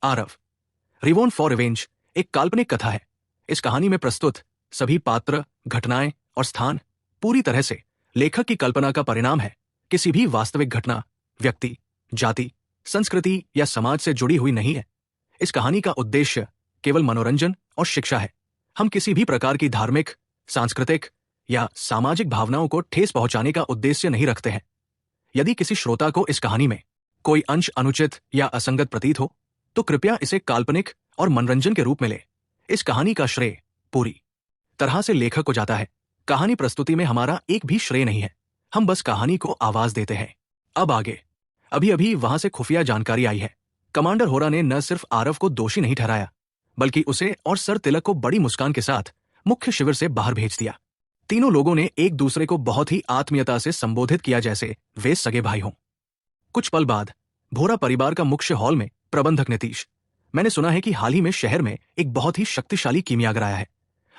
Aarav, रिवॉन for revenge एक काल्पनिक कथा है। इस कहानी में प्रस्तुत सभी पात्र, घटनाएं और स्थान पूरी तरह से लेखक की कल्पना का परिणाम है, किसी भी वास्तविक घटना, व्यक्ति, जाति, संस्कृति या समाज से जुड़ी हुई नहीं है। इस कहानी का उद्देश्य केवल मनोरंजन और शिक्षा है। हम किसी भी प्रकार की धार्मिक, सांस्कृतिक या सामाजिक भावनाओं को ठेस पहुंचाने का उद्देश्य नहीं रखते हैं। यदि किसी श्रोता को इस कहानी में कोई अंश अनुचित या असंगत प्रतीत हो, तो कृपया इसे काल्पनिक और मनोरंजन के रूप में ले। इस कहानी का श्रेय पूरी तरह से लेखक को जाता है। कहानी प्रस्तुति में हमारा एक भी श्रेय नहीं है, हम बस कहानी को आवाज देते हैं। अब आगे, अभी अभी वहां से खुफिया जानकारी आई है। कमांडर होरा ने न सिर्फ आरव को दोषी नहीं ठहराया, बल्कि उसे और सर तिलक को बड़ी मुस्कान के साथ मुख्य शिविर से बाहर भेज दिया। तीनों लोगों ने एक दूसरे को बहुत ही आत्मीयता से संबोधित किया, जैसे वे सगे भाई हों। कुछ पल बाद भोरा परिवार का मुख्य हॉल में प्रबंधक नीतीश, मैंने सुना है कि हाल ही में शहर में एक बहुत ही शक्तिशाली कीमियागर आया है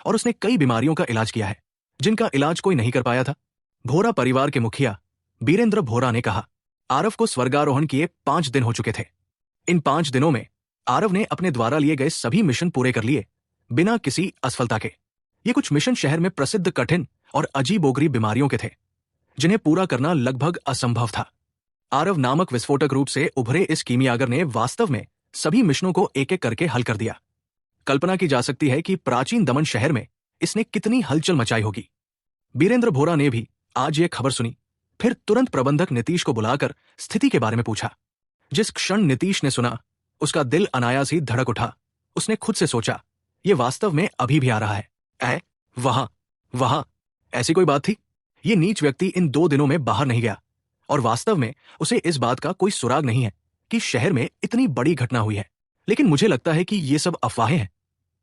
और उसने कई बीमारियों का इलाज किया है जिनका इलाज कोई नहीं कर पाया था। भोरा परिवार के मुखिया बीरेंद्र भोरा ने कहा, आरव को स्वर्गारोहण किए 5 दिन हो चुके थे। इन 5 दिनों में आरव ने अपने द्वारा लिए गए सभी मिशन पूरे कर लिए, बिना किसी असफलता के। ये कुछ मिशन शहर में प्रसिद्ध कठिन और अजीबोगरीब बीमारियों के थे, जिन्हें पूरा करना लगभग असंभव था। आरव नामक विस्फोटक रूप से उभरे इस कीमियागर ने वास्तव में सभी मिशनों को एक एक करके हल कर दिया। कल्पना की जा सकती है कि प्राचीन दमन शहर में इसने कितनी हलचल मचाई होगी। बीरेंद्र भोरा ने भी आज ये खबर सुनी, फिर तुरंत प्रबंधक नीतीश को बुलाकर स्थिति के बारे में पूछा। जिस क्षण नीतीश ने सुना, उसका दिल अनायास ही धड़क उठा। उसने खुद से सोचा, ये वास्तव में अभी भी आ रहा है। वहां ऐसी कोई बात थी? ये नीच व्यक्ति इन 2 दिनों में बाहर नहीं गया और वास्तव में उसे इस बात का कोई सुराग नहीं है कि शहर में इतनी बड़ी घटना हुई है। लेकिन मुझे लगता है कि ये सब अफवाहें हैं,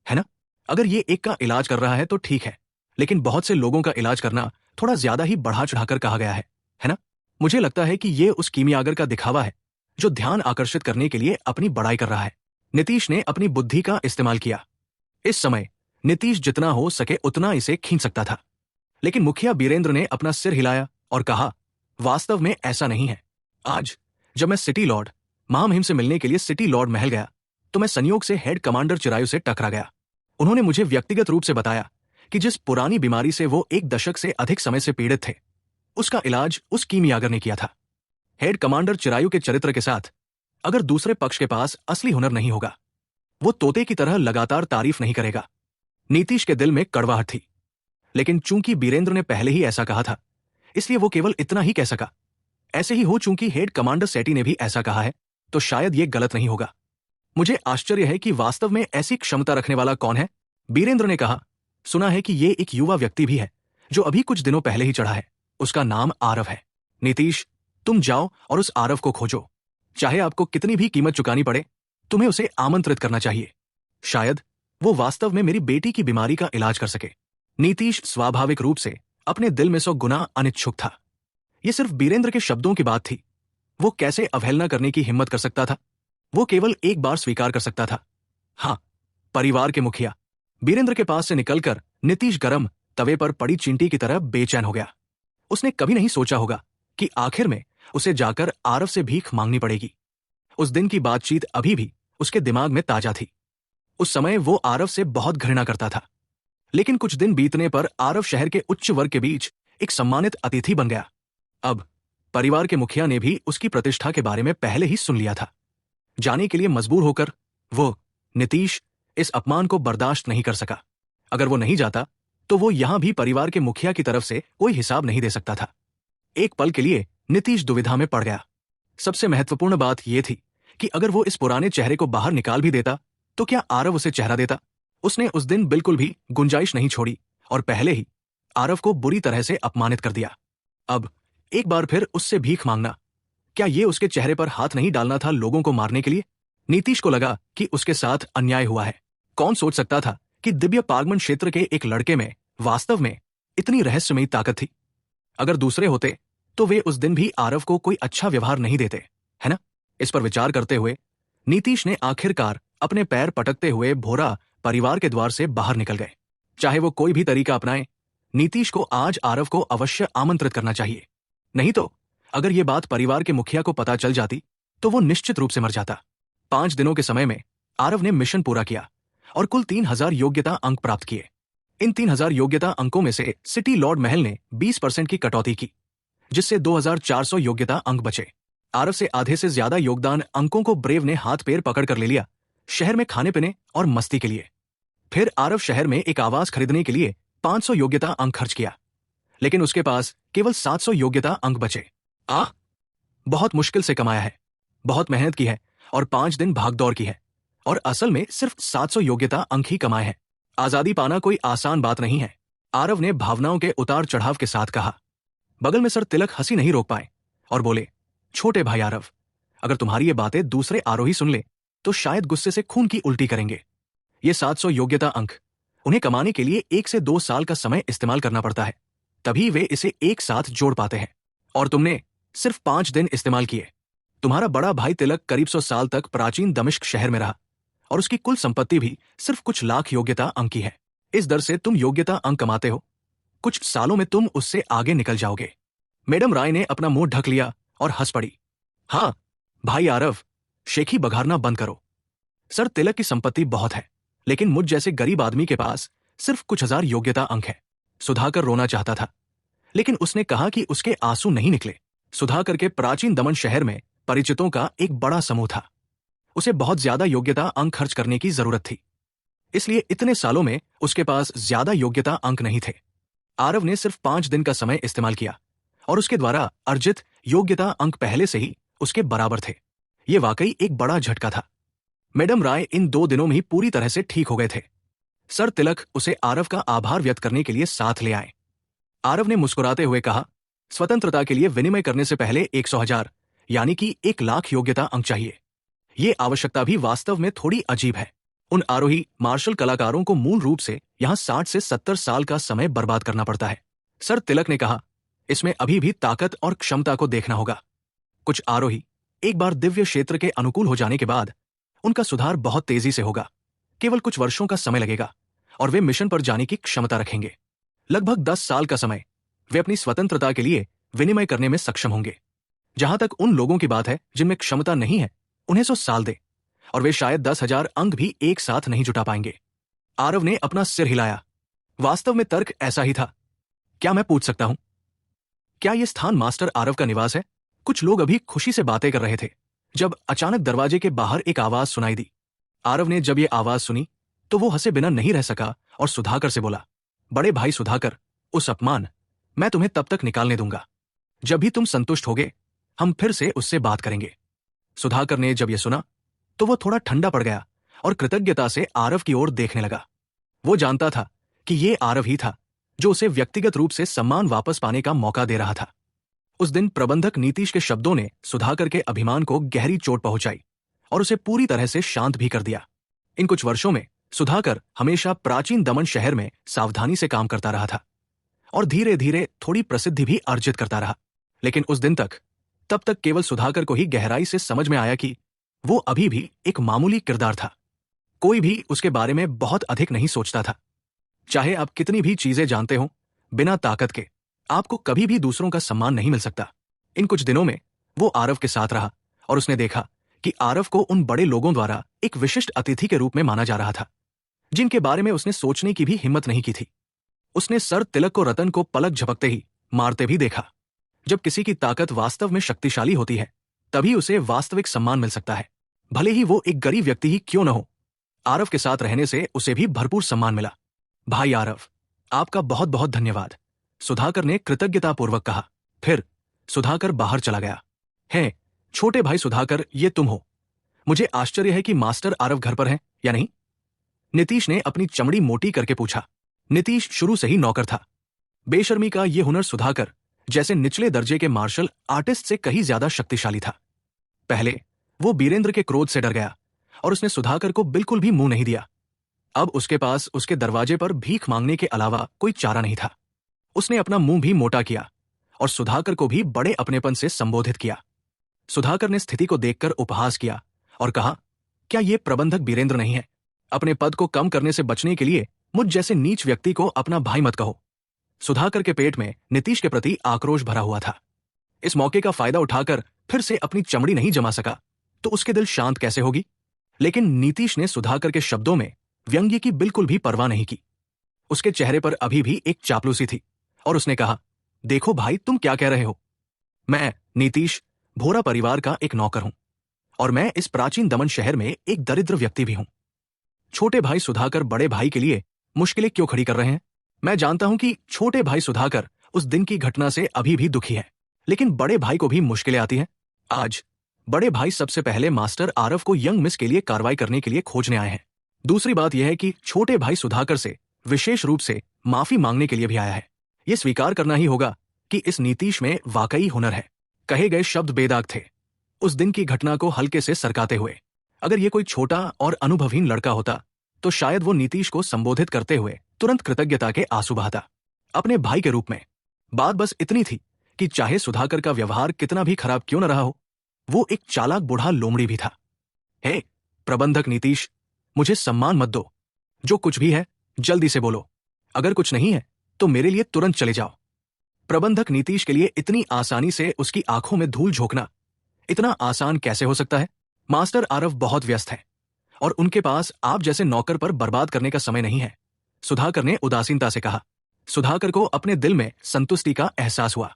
है ना? अगर ये एक का इलाज कर रहा है तो ठीक है, लेकिन बहुत से लोगों का इलाज करना थोड़ा ज्यादा ही बढ़ा चढ़ाकर कहा गया है ना? मुझे लगता है कि ये उस कीमियागर का दिखावा है जो ध्यान आकर्षित करने के लिए अपनी बड़ाई कर रहा है। नीतीश ने अपनी बुद्धि का इस्तेमाल किया। इस समय नीतीश जितना हो सके उतना इसे खींच सकता था, लेकिन मुखिया बीरेंद्र ने अपना सिर हिलाया और कहा, वास्तव में ऐसा नहीं है। आज जब मैं सिटी लॉर्ड महामहिम से मिलने के लिए सिटी लॉर्ड महल गया, तो मैं संयोग से हेड कमांडर चिरायु से टकरा गया। उन्होंने मुझे व्यक्तिगत रूप से बताया कि जिस पुरानी बीमारी से वो 1 दशक से अधिक समय से पीड़ित थे, उसका इलाज उस कीमियागर ने किया था। हेड कमांडर चिरायु के चरित्र के साथ अगर दूसरे पक्ष के पास असली हुनर नहीं होगा, वो तोते की तरह लगातार तारीफ नहीं करेगा। नीतीश के दिल में कड़वाहट थी, लेकिन चूंकि बीरेंद्र ने पहले ही ऐसा कहा था, इसलिए वो केवल इतना ही कह सका। ऐसे ही हो, चूंकि हेड कमांडर सेठी ने भी ऐसा कहा है, तो शायद ये गलत नहीं होगा। मुझे आश्चर्य है कि वास्तव में ऐसी क्षमता रखने वाला कौन है? बीरेंद्र ने कहा, सुना है कि ये एक युवा व्यक्ति भी है जो अभी कुछ दिनों पहले ही चढ़ा है। उसका नाम आरव है। नीतीश, तुम जाओ और उस आरव को खोजो। चाहे आपको कितनी भी कीमत चुकानी पड़े, तुम्हें उसे आमंत्रित करना चाहिए। शायद वो वास्तव में मेरी बेटी की बीमारी का इलाज कर सके। नीतीश स्वाभाविक रूप से अपने दिल में 100 गुना अनिच्छुक था। ये सिर्फ बीरेंद्र के शब्दों की बात थी। वो कैसे अवहेलना करने की हिम्मत कर सकता था? वो केवल एक बार स्वीकार कर सकता था। हाँ, परिवार के मुखिया बीरेंद्र के पास से निकलकर नीतीश गरम तवे पर पड़ी चींटी की तरह बेचैन हो गया। उसने कभी नहीं सोचा होगा कि आखिर में उसे जाकर आरव से भीख मांगनी पड़ेगी। उस दिन की बातचीत अभी भी उसके दिमाग में ताजा थी। उस समय वो आरव से बहुत घृणा करता था, लेकिन कुछ दिन बीतने पर आरव शहर के उच्च वर्ग के बीच एक सम्मानित अतिथि बन गया। अब परिवार के मुखिया ने भी उसकी प्रतिष्ठा के बारे में पहले ही सुन लिया था। जाने के लिए मजबूर होकर वो नीतीश इस अपमान को बर्दाश्त नहीं कर सका। अगर वो नहीं जाता तो वो यहां भी परिवार के मुखिया की तरफ से कोई हिसाब नहीं दे सकता था। एक पल के लिए नीतीश दुविधा में पड़ गया। सबसे महत्वपूर्ण बात यह थी कि अगर वो इस पुराने चेहरे को बाहर निकाल भी देता तो क्या आरव उसे चेहरा देता? उसने उस दिन बिल्कुल भी गुंजाइश नहीं छोड़ी और पहले ही आरव को बुरी तरह से अपमानित कर दिया। अब एक बार फिर उससे भीख मांगना, क्या ये उसके चेहरे पर हाथ नहीं डालना था लोगों को मारने के लिए? नीतीश को लगा कि उसके साथ अन्याय हुआ है। कौन सोच सकता था कि दिव्य पागमन क्षेत्र के एक लड़के में वास्तव में इतनी रहस्यमयी ताकत थी? अगर दूसरे होते तो वे उस दिन भी आरव को कोई अच्छा व्यवहार नहीं देते, है ना? इस पर विचार करते हुए नीतीश ने आखिरकार अपने पैर पटकते हुए भोरा परिवार के द्वार से बाहर निकल गए। चाहे वो कोई भी तरीका अपनाए, नीतीश को आज आरव को अवश्य आमंत्रित करना चाहिए। नहीं तो अगर ये बात परिवार के मुखिया को पता चल जाती तो वो निश्चित रूप से मर जाता। 5 दिनों के समय में आरव ने मिशन पूरा किया और कुल 3000 योग्यता अंक प्राप्त किए। इन 3000 योग्यता अंकों में से सिटी लॉर्ड महल ने 20% की कटौती की, जिससे 2400 योग्यता अंक बचे। आरव से आधे से ज्यादा योगदान अंकों को ब्रेव ने हाथ पैर पकड़ कर ले लिया, शहर में खाने पीने और मस्ती के लिए। फिर आरव शहर में एक आवास खरीदने के लिए 500 योग्यता अंक खर्च किया, लेकिन उसके पास केवल 700 योग्यता अंक बचे। बहुत मुश्किल से कमाया है, बहुत मेहनत की है और 5 दिन भागदौड़ की है, और असल में सिर्फ 700 योग्यता अंक ही कमाए हैं। आजादी पाना कोई आसान बात नहीं है, आरव ने भावनाओं के उतार चढ़ाव के साथ कहा। बगल में सर तिलक हंसी नहीं रोक पाए और बोले, छोटे भाई आरव, अगर तुम्हारी ये बातें दूसरे आरोही सुन ले तो शायद गुस्से से खून की उल्टी करेंगे। ये 700 योग्यता अंक, उन्हें कमाने के लिए 1 से 2 साल का समय इस्तेमाल करना पड़ता है, तभी वे इसे एक साथ जोड़ पाते हैं, और तुमने सिर्फ 5 दिन इस्तेमाल किए। तुम्हारा बड़ा भाई तिलक करीब 100 साल तक प्राचीन दमिश्क शहर में रहा, और उसकी कुल संपत्ति भी सिर्फ कुछ लाख योग्यता अंक की है। इस दर से तुम योग्यता अंक कमाते हो, कुछ सालों में तुम उससे आगे निकल जाओगे। मैडम राय ने अपना मुंह ढक लिया और हंस पड़ी। हाँ भाई आरव, शेखी बघारना बंद करो। सर तिलक की संपत्ति बहुत है, लेकिन मुझ जैसे गरीब आदमी के पास सिर्फ कुछ हजार योग्यता अंक है। सुधाकर रोना चाहता था, लेकिन उसने कहा कि उसके आंसू नहीं निकले। सुधाकर के प्राचीन दमन शहर में परिचितों का एक बड़ा समूह था। उसे बहुत ज्यादा योग्यता अंक खर्च करने की जरूरत थी, इसलिए इतने सालों में उसके पास ज्यादा योग्यता अंक नहीं थे। आरव ने सिर्फ 5 दिन का समय इस्तेमाल किया, और उसके द्वारा अर्जित योग्यता अंक पहले से ही उसके बराबर थे। ये वाकई एक बड़ा झटका था। मैडम राय इन 2 दिनों में ही पूरी तरह से ठीक हो गए थे। सर तिलक उसे आरव का आभार व्यक्त करने के लिए साथ ले आए। आरव ने मुस्कुराते हुए कहा, स्वतंत्रता के लिए विनिमय करने से पहले 100,000 यानी कि 1 लाख योग्यता अंक चाहिए। ये आवश्यकता भी वास्तव में थोड़ी अजीब है। उन आरोही मार्शल कलाकारों को मूल रूप से यहां 60 से 70 साल का समय बर्बाद करना पड़ता है। सर तिलक ने कहा, इसमें अभी भी ताकत और क्षमता को देखना होगा। कुछ आरोही एक बार दिव्य क्षेत्र के अनुकूल हो जाने के बाद उनका सुधार बहुत तेजी से होगा। केवल कुछ वर्षों का समय लगेगा और वे मिशन पर जाने की क्षमता रखेंगे। लगभग 10 साल का समय वे अपनी स्वतंत्रता के लिए विनिमय करने में सक्षम होंगे। जहां तक उन लोगों की बात है जिनमें क्षमता नहीं है, उन्हें 100 साल दे और वे शायद 10,000 अंक भी एक साथ नहीं जुटा पाएंगे। आरव ने अपना सिर हिलाया। वास्तव में तर्क ऐसा ही था। क्या मैं पूछ सकता हूं, क्या यह स्थान मास्टर आरव का निवास है? कुछ लोग अभी खुशी से बातें कर रहे थे जब अचानक दरवाजे के बाहर एक आवाज सुनाई दी। आरव ने जब यह आवाज सुनी तो वो हंसे बिना नहीं रह सका और सुधाकर से बोला, बड़े भाई सुधाकर, उस अपमान मैं तुम्हें तब तक निकालने दूंगा जब भी तुम संतुष्ट होगे। हम फिर से उससे बात करेंगे। सुधाकर ने जब यह सुना तो वो थोड़ा ठंडा पड़ गया और कृतज्ञता से आरव की ओर देखने लगा। वो जानता था कि ये आरव ही था जो उसे व्यक्तिगत रूप से सम्मान वापस पाने का मौका दे रहा था। उस दिन प्रबंधक नीतीश के शब्दों ने सुधाकर के अभिमान को गहरी चोट पहुंचाई और उसे पूरी तरह से शांत भी कर दिया। इन कुछ वर्षों में सुधाकर हमेशा प्राचीन दमन शहर में सावधानी से काम करता रहा था और धीरे धीरे थोड़ी प्रसिद्धि भी अर्जित करता रहा। लेकिन उस दिन तब तक केवल सुधाकर को ही गहराई से समझ में आया कि वो अभी भी एक मामूली किरदार था। कोई भी उसके बारे में बहुत अधिक नहीं सोचता था। चाहे आप कितनी भी चीजें जानते हो, बिना ताकत के आपको कभी भी दूसरों का सम्मान नहीं मिल सकता। इन कुछ दिनों में वो आरव के साथ रहा और उसने देखा कि आरव को उन बड़े लोगों द्वारा एक विशिष्ट अतिथि के रूप में माना जा रहा था जिनके बारे में उसने सोचने की भी हिम्मत नहीं की थी। उसने सर तिलक को रतन को पलक झपकते ही मारते भी देखा। जब किसी की ताकत वास्तव में शक्तिशाली होती है तभी उसे वास्तविक सम्मान मिल सकता है, भले ही वो एक गरीब व्यक्ति ही क्यों न हो। आरव के साथ रहने से उसे भी भरपूर सम्मान मिला। भाई आरव, आपका बहुत बहुत धन्यवाद, सुधाकर ने कृतज्ञतापूर्वक कहा। फिर सुधाकर बाहर चला गया। है छोटे भाई सुधाकर, ये तुम हो? मुझे आश्चर्य है कि मास्टर आरव घर पर हैं या नहीं? नीतीश ने अपनी चमड़ी मोटी करके पूछा। नीतीश शुरू से ही नौकर था। बेशर्मी का ये हुनर सुधाकर जैसे निचले दर्जे के मार्शल आर्टिस्ट से कहीं ज्यादा शक्तिशाली था। पहले वो बीरेंद्र के क्रोध से डर गया और उसने सुधाकर को बिल्कुल भी मुंह नहीं दिया। अब उसके पास उसके दरवाजे पर भीख मांगने के अलावा कोई चारा नहीं था। उसने अपना मुंह भी मोटा किया और सुधाकर को भी बड़े अपनेपन से संबोधित किया। सुधाकर ने स्थिति को देखकर उपहास किया और कहा, क्या ये प्रबंधक बीरेंद्र नहीं है? अपने पद को कम करने से बचने के लिए मुझ जैसे नीच व्यक्ति को अपना भाई मत कहो। सुधाकर के पेट में नीतीश के प्रति आक्रोश भरा हुआ था। इस मौके का फायदा उठाकर फिर से अपनी चमड़ी नहीं जमा सका तो उसके दिल शांत कैसे होगी? लेकिन नीतीश ने सुधाकर के शब्दों में व्यंग्य की बिल्कुल भी परवाह नहीं की। उसके चेहरे पर अभी भी एक चापलूसी थी और उसने कहा, देखो भाई, तुम क्या कह रहे हो? मैं नीतीश भोरा परिवार का एक नौकर हूं और मैं इस प्राचीन दमन शहर में एक दरिद्र व्यक्ति भी हूं। छोटे भाई सुधाकर बड़े भाई के लिए मुश्किलें क्यों खड़ी कर रहे हैं? मैं जानता हूं कि छोटे भाई सुधाकर उस दिन की घटना से अभी भी दुखी है, लेकिन बड़े भाई को भी मुश्किलें आती हैं। आज बड़े भाई सबसे पहले मास्टर आरव को यंग मिस के लिए कार्रवाई करने के लिए खोजने आए हैं। दूसरी बात यह है कि छोटे भाई सुधाकर से विशेष रूप से माफी मांगने के लिए भी आया है। यह स्वीकार करना ही होगा कि इस नीतीश में वाकई हुनर है। कहे गए शब्द बेदाग थे उस दिन की घटना को हल्के से सरकाते हुए। अगर ये कोई छोटा और अनुभवहीन लड़का होता तो शायद वो नीतीश को संबोधित करते हुए तुरंत कृतज्ञता के आंसू बहाता, अपने भाई के रूप में। बात बस इतनी थी कि चाहे सुधाकर का व्यवहार कितना भी खराब क्यों न रहा हो, वो एक चालाक बूढ़ा लोमड़ी भी था। हे प्रबंधक नीतीश, मुझे सम्मान मत दो। जो कुछ भी है जल्दी से बोलो। अगर कुछ नहीं है तो मेरे लिए तुरंत चले जाओ। प्रबंधक नीतीश के लिए इतनी आसानी से उसकी आंखों में धूल झोंकना इतना आसान कैसे हो सकता है? मास्टर आरव बहुत व्यस्त है और उनके पास आप जैसे नौकर पर बर्बाद करने का समय नहीं है, सुधाकर ने उदासीनता से कहा। सुधाकर को अपने दिल में संतुष्टि का एहसास हुआ।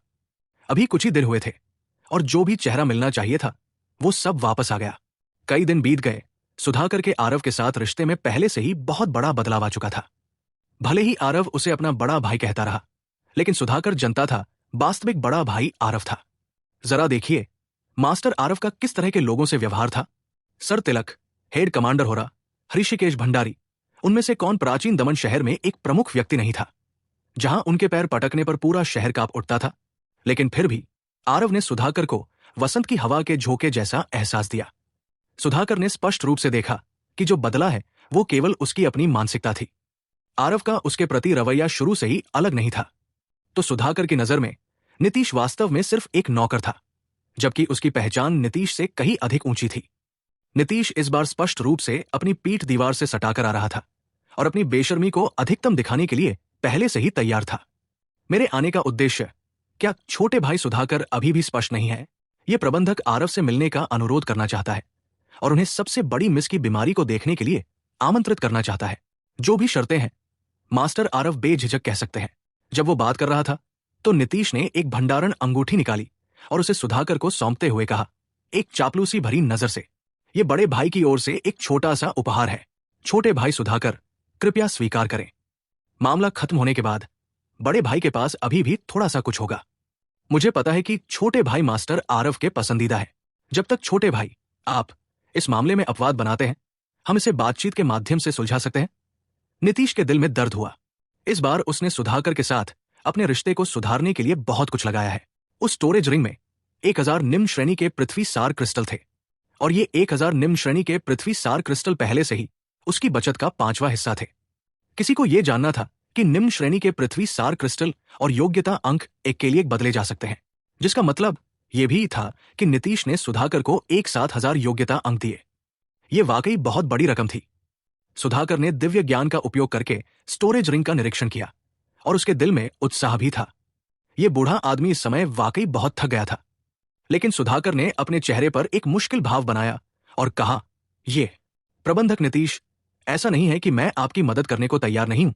अभी कुछ ही दिन हुए थे और जो भी चेहरा मिलना चाहिए था वो सब वापस आ गया। कई दिन बीत गए। सुधाकर के आरव के साथ रिश्ते में पहले से ही बहुत बड़ा बदलाव आ चुका था। भले ही आरव उसे अपना बड़ा भाई कहता रहा, लेकिन सुधाकर जानता था वास्तविक बड़ा भाई आरव था। जरा देखिए मास्टर आरव का किस तरह के लोगों से व्यवहार था। सर तिलक, हेड कमांडर होरा, ऋषिकेश भंडारी, उनमें से कौन प्राचीन दमन शहर में एक प्रमुख व्यक्ति नहीं था जहां उनके पैर पटकने पर पूरा शहर कांप उठता था? लेकिन फिर भी आरव ने सुधाकर को वसंत की हवा के झोंके जैसा एहसास दिया। सुधाकर ने स्पष्ट रूप से देखा कि जो बदला है वो केवल उसकी अपनी मानसिकता थी। आरव का उसके प्रति रवैया शुरू से ही अलग नहीं था। तो सुधाकर की नजर में नीतीश वास्तव में सिर्फ एक नौकर था, जबकि उसकी पहचान नीतीश से कहीं अधिक ऊंची थी। नीतीश इस बार स्पष्ट रूप से अपनी पीठ दीवार से सटाकर आ रहा था और अपनी बेशर्मी को अधिकतम दिखाने के लिए पहले से ही तैयार था। मेरे आने का उद्देश्य क्या छोटे भाई सुधाकर अभी भी स्पष्ट नहीं है? यह प्रबंधक आरव से मिलने का अनुरोध करना चाहता है और उन्हें सबसे बड़ी मिस की बीमारी को देखने के लिए आमंत्रित करना चाहता है। जो भी शर्तें हैं मास्टर आरव बेझिझक कह सकते हैं। जब वो बात कर रहा था तो नीतीश ने एक भंडारण अंगूठी निकाली और उसे सुधाकर को सौंपते हुए कहा, एक चापलूसी भरी नजर से, ये बड़े भाई की ओर से एक छोटा सा उपहार है। छोटे भाई सुधाकर, कृपया स्वीकार करें। मामला खत्म होने के बाद बड़े भाई के पास अभी भी थोड़ा सा कुछ होगा। मुझे पता है कि छोटे भाई मास्टर आरव के पसंदीदा है। जब तक छोटे भाई आप इस मामले में अपवाद बनाते हैं, हम इसे बातचीत के माध्यम से सुलझा सकते हैं। नीतीश के दिल में दर्द हुआ। इस बार उसने सुधाकर के साथ अपने रिश्ते को सुधारने के लिए बहुत कुछ लगाया है। उस स्टोरेज रिंग में 1000 निम्न श्रेणी के पृथ्वी सार क्रिस्टल थे और ये 1000 निम्न श्रेणी के पृथ्वी सार क्रिस्टल पहले से ही उसकी बचत का 5वां हिस्सा थे। किसी को यह जानना था कि निम्न श्रेणी के पृथ्वी सार क्रिस्टल और योग्यता अंक एक के लिए बदले जा सकते हैं, जिसका मतलब यह भी था कि नीतीश ने सुधाकर को एक साथ 1000 योग्यता अंक दिए। यह वाकई बहुत बड़ी रकम थी। सुधाकर ने दिव्य ज्ञान का उपयोग करके स्टोरेज रिंग का निरीक्षण किया और उसके दिल में उत्साह भी था। यह बूढ़ा आदमी इस समय वाकई बहुत थक गया था, लेकिन सुधाकर ने अपने चेहरे पर एक मुश्किल भाव बनाया और कहा, ये प्रबंधक नीतीश, ऐसा नहीं है कि मैं आपकी मदद करने को तैयार नहीं हूं।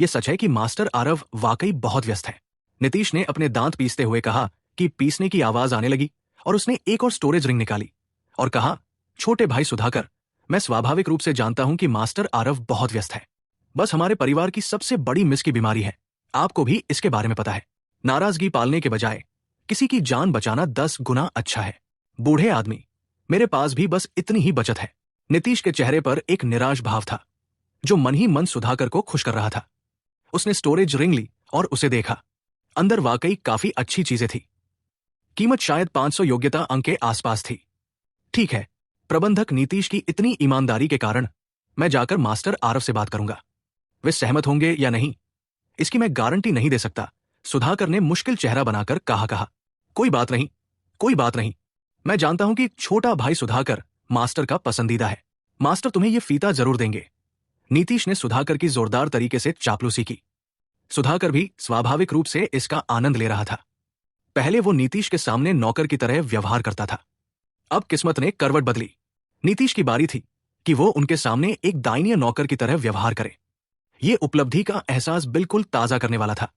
यह सच है कि मास्टर आरव वाकई बहुत व्यस्त है। नीतीश ने अपने दांत पीसते हुए कहा कि पीसने की आवाज आने लगी और उसने एक और स्टोरेज रिंग निकाली और कहा, छोटे भाई सुधाकर, मैं स्वाभाविक रूप से जानता हूं कि मास्टर आरव बहुत व्यस्त है। बस हमारे परिवार की सबसे बड़ी मिस की बीमारी है। आपको भी इसके बारे में पता है। नाराजगी पालने के बजाय किसी की जान बचाना 10 गुना अच्छा है। बूढ़े आदमी, मेरे पास भी बस इतनी ही बचत है। नीतीश के चेहरे पर एक निराश भाव था जो मन ही मन सुधाकर को खुश कर रहा था। उसने स्टोरेज रिंग ली और उसे देखा। अंदर वाकई काफी अच्छी चीजें थी। कीमत शायद 500 योग्यता अंक के आसपास थी। ठीक है, प्रबंधक नीतीश की इतनी ईमानदारी के कारण मैं जाकर मास्टर आरव से बात करूंगा। वे सहमत होंगे या नहीं, इसकी मैं गारंटी नहीं दे सकता। सुधाकर ने मुश्किल चेहरा बनाकर कहा, कोई बात नहीं, कोई बात नहीं। मैं जानता हूं कि छोटा भाई सुधाकर मास्टर का पसंदीदा है। मास्टर तुम्हें यह फीता जरूर देंगे। नीतीश ने सुधाकर की जोरदार तरीके से चापलूसी की। सुधाकर भी स्वाभाविक रूप से इसका आनंद ले रहा था। पहले वो नीतीश के सामने नौकर की तरह व्यवहार करता था। अब किस्मत ने करवट बदली। नीतीश की बारी थी कि वो उनके सामने एक दाइनिया नौकर की तरह व्यवहार करे। ये उपलब्धि का एहसास बिल्कुल ताजा करने वाला था।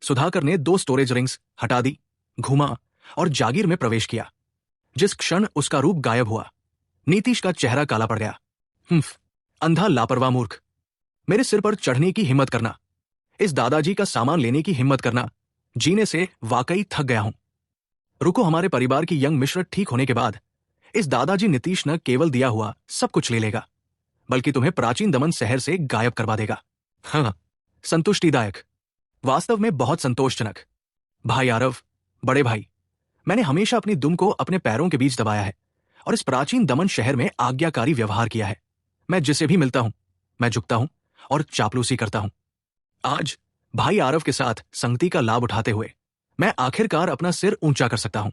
सुधाकर ने 2 स्टोरेज रिंग्स हटा दी, घुमा और जागीर में प्रवेश किया। जिस क्षण उसका रूप गायब हुआ, नीतीश का चेहरा काला पड़ गया। अंधा लापरवाह मूर्ख, मेरे सिर पर चढ़ने की हिम्मत करना, इस दादाजी का सामान लेने की हिम्मत करना, जीने से वाकई थक गया हूं। रुको, हमारे परिवार की यंग मिश्र ठीक होने के बाद इस दादाजी नीतीश न केवल दिया हुआ सब कुछ ले लेगा, बल्कि तुम्हें प्राचीन दमन शहर से गायब करवा देगा। हाँ, संतुष्टिदायक, वास्तव में बहुत संतोषजनक। भाई आरव, बड़े भाई, मैंने हमेशा अपनी दुम को अपने पैरों के बीच दबाया है और इस प्राचीन दमन शहर में आज्ञाकारी व्यवहार किया है। मैं जिसे भी मिलता हूं, मैं झुकता हूं और चापलूसी करता हूं। आज भाई आरव के साथ संगति का लाभ उठाते हुए मैं आखिरकार अपना सिर ऊंचा कर सकता हूं।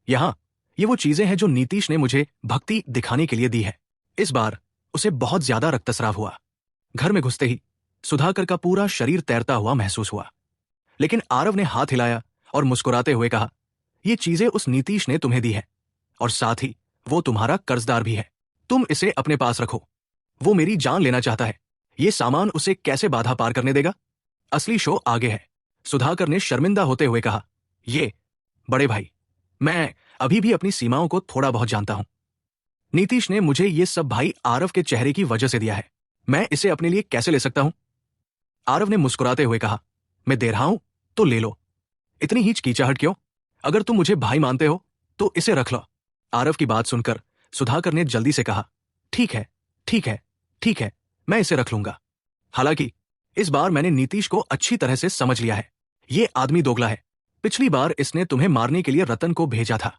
यहां ये वो चीजें हैं जो नीतीश ने मुझे भक्ति दिखाने के लिए दी है। इस बार उसे बहुत ज्यादा रक्तस्राव हुआ। घर में घुसते ही सुधाकर का पूरा शरीर तैरता हुआ महसूस हुआ। लेकिन आरव ने हाथ हिलाया और मुस्कुराते हुए कहा, ये चीजें उस नीतीश ने तुम्हें दी है और साथ ही वो तुम्हारा कर्जदार भी है। तुम इसे अपने पास रखो। वो मेरी जान लेना चाहता है, ये सामान उसे कैसे बाधा पार करने देगा? असली शो आगे है, सुधाकर ने शर्मिंदा होते हुए कहा। ये बड़े भाई, मैं अभी भी अपनी सीमाओं को थोड़ा बहुत जानता हूं। नीतीश ने मुझे ये सब भाई आरव के चेहरे की वजह से दिया है, मैं इसे अपने लिए कैसे ले सकता हूं? आरव ने मुस्कुराते हुए कहा, मैं दे रहा हूं तो ले लो, इतनी हिचकिचाहट क्यों? अगर तुम मुझे भाई मानते हो तो इसे रख लो। आरव की बात सुनकर सुधाकर ने जल्दी से कहा, ठीक है ठीक है ठीक है, मैं इसे रख लूंगा। हालांकि इस बार मैंने नीतीश को अच्छी तरह से समझ लिया है। ये आदमी दोगला है। पिछली बार इसने तुम्हें मारने के लिए रतन को भेजा था।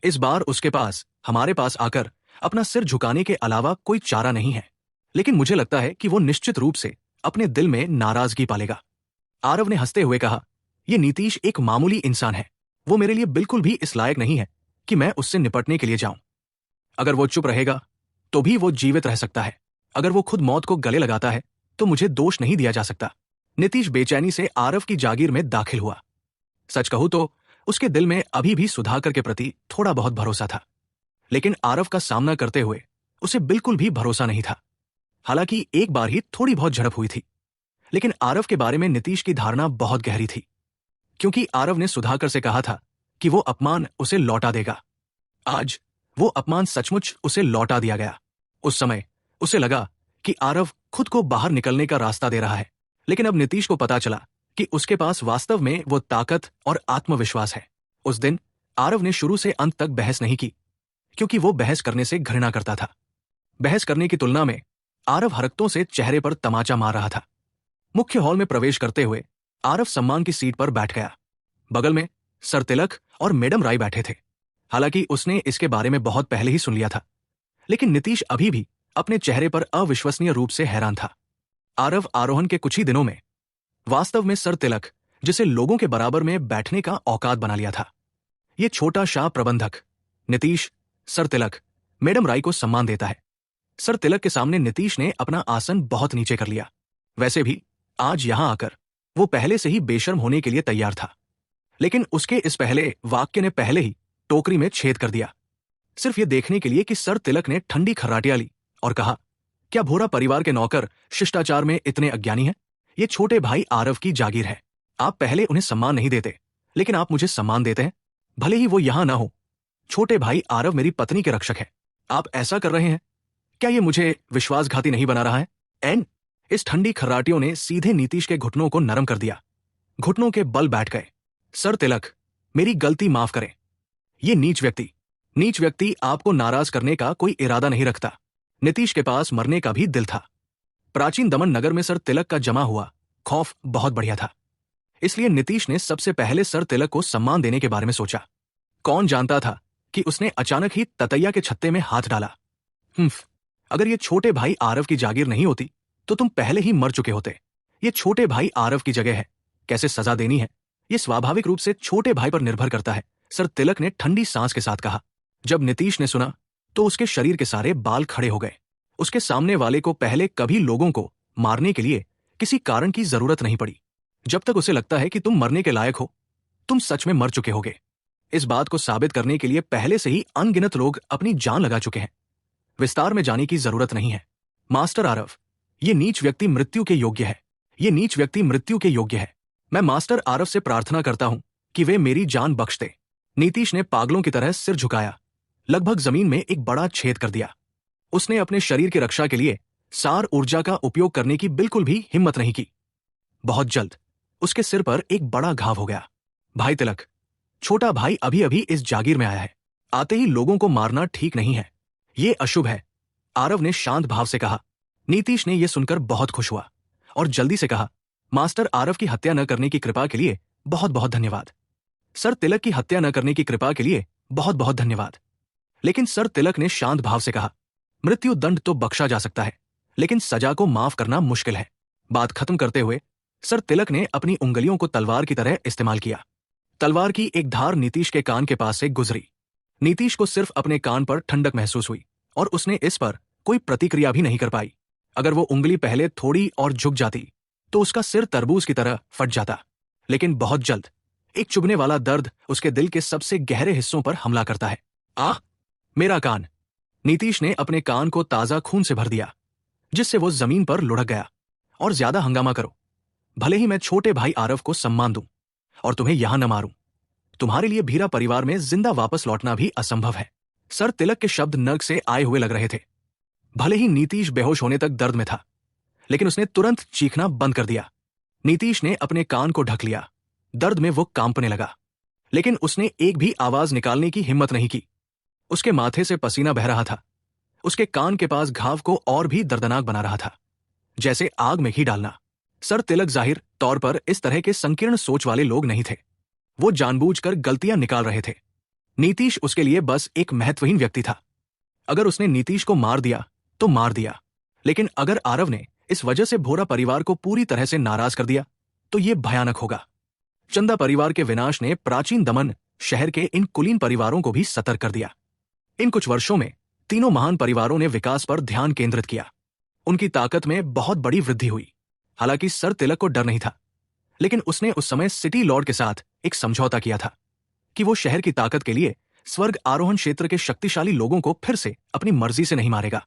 इस बार उसके पास हमारे पास आकर अपना सिर झुकाने के अलावा कोई चारा नहीं है। लेकिन मुझे लगता है कि वो निश्चित रूप से अपने दिल में नाराजगी पालेगा। आरव ने हंसते हुए कहा, यह नीतीश एक मामूली इंसान है। वो मेरे लिए बिल्कुल भी इस लायक नहीं है कि मैं उससे निपटने के लिए जाऊं। अगर वो चुप रहेगा तो भी वो जीवित रह सकता है। अगर वो खुद मौत को गले लगाता है तो मुझे दोष नहीं दिया जा सकता। नीतीश बेचैनी से आरव की जागीर में दाखिल हुआ। सच कहूं तो उसके दिल में अभी भी सुधाकर के प्रति थोड़ा बहुत भरोसा था, लेकिन आरव का सामना करते हुए उसे बिल्कुल भी भरोसा नहीं था। हालांकि एक बार ही थोड़ी बहुत झड़प हुई थी, लेकिन आरव के बारे में नीतीश की धारणा बहुत गहरी थी, क्योंकि आरव ने सुधाकर से कहा था कि वो अपमान उसे लौटा देगा। आज वो अपमान सचमुच उसे लौटा दिया गया। उस समय उसे लगा कि आरव खुद को बाहर निकलने का रास्ता दे रहा है, लेकिन अब नीतीश को पता चला कि उसके पास वास्तव में वो ताकत और आत्मविश्वास है। उस दिन आरव ने शुरू से अंत तक बहस नहीं की, क्योंकि वो बहस करने से घृणा करता था। बहस करने की तुलना में आरव हरकतों से चेहरे पर तमाचा मार रहा था। मुख्य हॉल में प्रवेश करते हुए आरव सम्मान की सीट पर बैठ गया। बगल में सर तिलक और मैडम राय बैठे थे। हालांकि उसने इसके बारे में बहुत पहले ही सुन लिया था, लेकिन नीतीश अभी भी अपने चेहरे पर अविश्वसनीय रूप से हैरान था। आरव आरोहण के कुछ ही दिनों में वास्तव में सर तिलक, जिसे लोगों के बराबर में बैठने का औकात बना लिया था। ये छोटा शाह प्रबंधक नीतीश सर तिलक, मैडम राय को सम्मान देता है। सर तिलक के सामने नीतीश ने अपना आसन बहुत नीचे कर लिया। वैसे भी आज यहां आकर वो पहले से ही बेशर्म होने के लिए तैयार था, लेकिन उसके इस पहले वाक्य ने पहले ही टोकरी में छेद कर दिया, सिर्फ ये देखने के लिए कि सर तिलक ने ठंडी खर्राटियां ली और कहा, क्या भोरा परिवार के नौकर शिष्टाचार में इतने अज्ञानी हैं? ये छोटे भाई आरव की जागीर है। आप पहले उन्हें सम्मान नहीं देते, लेकिन आप मुझे सम्मान देते हैं, भले ही वो यहां ना हो। छोटे भाई आरव मेरी पत्नी के रक्षक है। आप ऐसा कर रहे हैं, क्या ये मुझे विश्वासघाती नहीं बना रहा है? एन इस ठंडी खर्राटियों ने सीधे नीतीश के घुटनों को नरम कर दिया। घुटनों के बल बैठ गए। सर तिलक, मेरी गलती माफ करें। ये नीच व्यक्ति आपको नाराज करने का कोई इरादा नहीं रखता। नीतीश के पास मरने का भी दिल था। प्राचीन दमन नगर में सर तिलक का जमा हुआ खौफ बहुत बढ़िया था, इसलिए नीतीश ने सबसे पहले सर तिलक को सम्मान देने के बारे में सोचा। कौन जानता था कि उसने अचानक ही ततैया के छत्ते में हाथ डाला। अगर ये छोटे भाई आरव की जागीर नहीं होती तो तुम पहले ही मर चुके होते। ये छोटे भाई आरव की जगह है, कैसे सजा देनी है ये स्वाभाविक रूप से छोटे भाई पर निर्भर करता है, सर तिलक ने ठंडी सांस के साथ कहा। जब नीतीश ने सुना तो उसके शरीर के सारे बाल खड़े हो गए। उसके सामने वाले को पहले कभी लोगों को मारने के लिए किसी कारण की जरूरत नहीं पड़ी। जब तक उसे लगता है कि तुम मरने के लायक हो, तुम सच में मर चुके होगे। इस बात को साबित करने के लिए पहले से ही अनगिनत लोग अपनी जान लगा चुके हैं। विस्तार में जाने की जरूरत नहीं है। मास्टर आरव, ये नीच व्यक्ति मृत्यु के योग्य है। ये नीच व्यक्ति मृत्यु के योग्य है। मैं मास्टर आरव से प्रार्थना करता हूं कि वे मेरी जान बख्श दे। नीतीश ने पागलों की तरह सिर झुकाया, लगभग जमीन में एक बड़ा छेद कर दिया। उसने अपने शरीर की रक्षा के लिए सार ऊर्जा का उपयोग करने की बिल्कुल भी हिम्मत नहीं की। बहुत जल्द उसके सिर पर एक बड़ा घाव हो गया। भाई तिलक, छोटा भाई अभी अभी इस जागीर में आया है। आते ही लोगों को मारना ठीक नहीं है, ये अशुभ है, आरव ने शांत भाव से कहा। नीतीश ने यह सुनकर बहुत खुश हुआ और जल्दी से कहा, मास्टर आरव की हत्या न करने की कृपा के लिए बहुत बहुत धन्यवाद। सर तिलक की हत्या न करने की कृपा के लिए बहुत बहुत धन्यवाद। लेकिन सर तिलक ने शांत भाव से कहा, मृत्यु दंड तो बख्शा जा सकता है, लेकिन सजा को माफ करना मुश्किल है। बात खत्म करते हुए सर तिलक ने अपनी उंगलियों को तलवार की तरह इस्तेमाल किया। तलवार की एक धार नीतीश के कान के पास से गुजरी। नीतीश को सिर्फ अपने कान पर ठंडक महसूस हुई और उसने इस पर कोई प्रतिक्रिया भी नहीं कर पाई। अगर वो उंगली पहले थोड़ी और झुक जाती तो उसका सिर तरबूज की तरह फट जाता। लेकिन बहुत जल्द एक चुभने वाला दर्द उसके दिल के सबसे गहरे हिस्सों पर हमला करता है। आह, मेरा कान! नीतीश ने अपने कान को ताजा खून से भर दिया, जिससे वो जमीन पर लुढ़क गया। और ज्यादा हंगामा करो, भले ही मैं छोटे भाई आरव को सम्मान दूं और तुम्हें यहां न मारूं। तुम्हारे लिए भीरा परिवार में जिंदा वापस लौटना भी असंभव है। सर तिलक के शब्द नर्क से आए हुए लग रहे थे। भले ही नीतीश बेहोश होने तक दर्द में था, लेकिन उसने तुरंत चीखना बंद कर दिया। नीतीश ने अपने कान को ढक लिया। दर्द में वो कांपने लगा, लेकिन उसने एक भी आवाज निकालने की हिम्मत नहीं की। उसके माथे से पसीना बह रहा था। उसके कान के पास घाव को और भी दर्दनाक बना रहा था, जैसे आग में घी डालना। सर तिलक जाहिर तौर पर इस तरह के संकीर्ण सोच वाले लोग नहीं थे। वो जानबूझकर गलतियां निकाल रहे थे। नीतीश उसके लिए बस एक महत्वहीन व्यक्ति था। अगर उसने नीतीश को मार दिया तो मार दिया, लेकिन अगर आरव ने इस वजह से भोरा परिवार को पूरी तरह से नाराज कर दिया तो ये भयानक होगा। चंदा परिवार के विनाश ने प्राचीन दमन शहर के इन कुलीन परिवारों को भी सतर्क कर दिया। इन कुछ वर्षों में तीनों महान परिवारों ने विकास पर ध्यान केंद्रित किया। उनकी ताकत में बहुत बड़ी वृद्धि हुई। हालांकि सर तिलक को डर नहीं था, लेकिन उसने उस समय सिटी लॉर्ड के साथ एक समझौता किया था कि वो शहर की ताकत के लिए स्वर्ग आरोहण क्षेत्र के शक्तिशाली लोगों को फिर से अपनी मर्जी से नहीं मारेगा,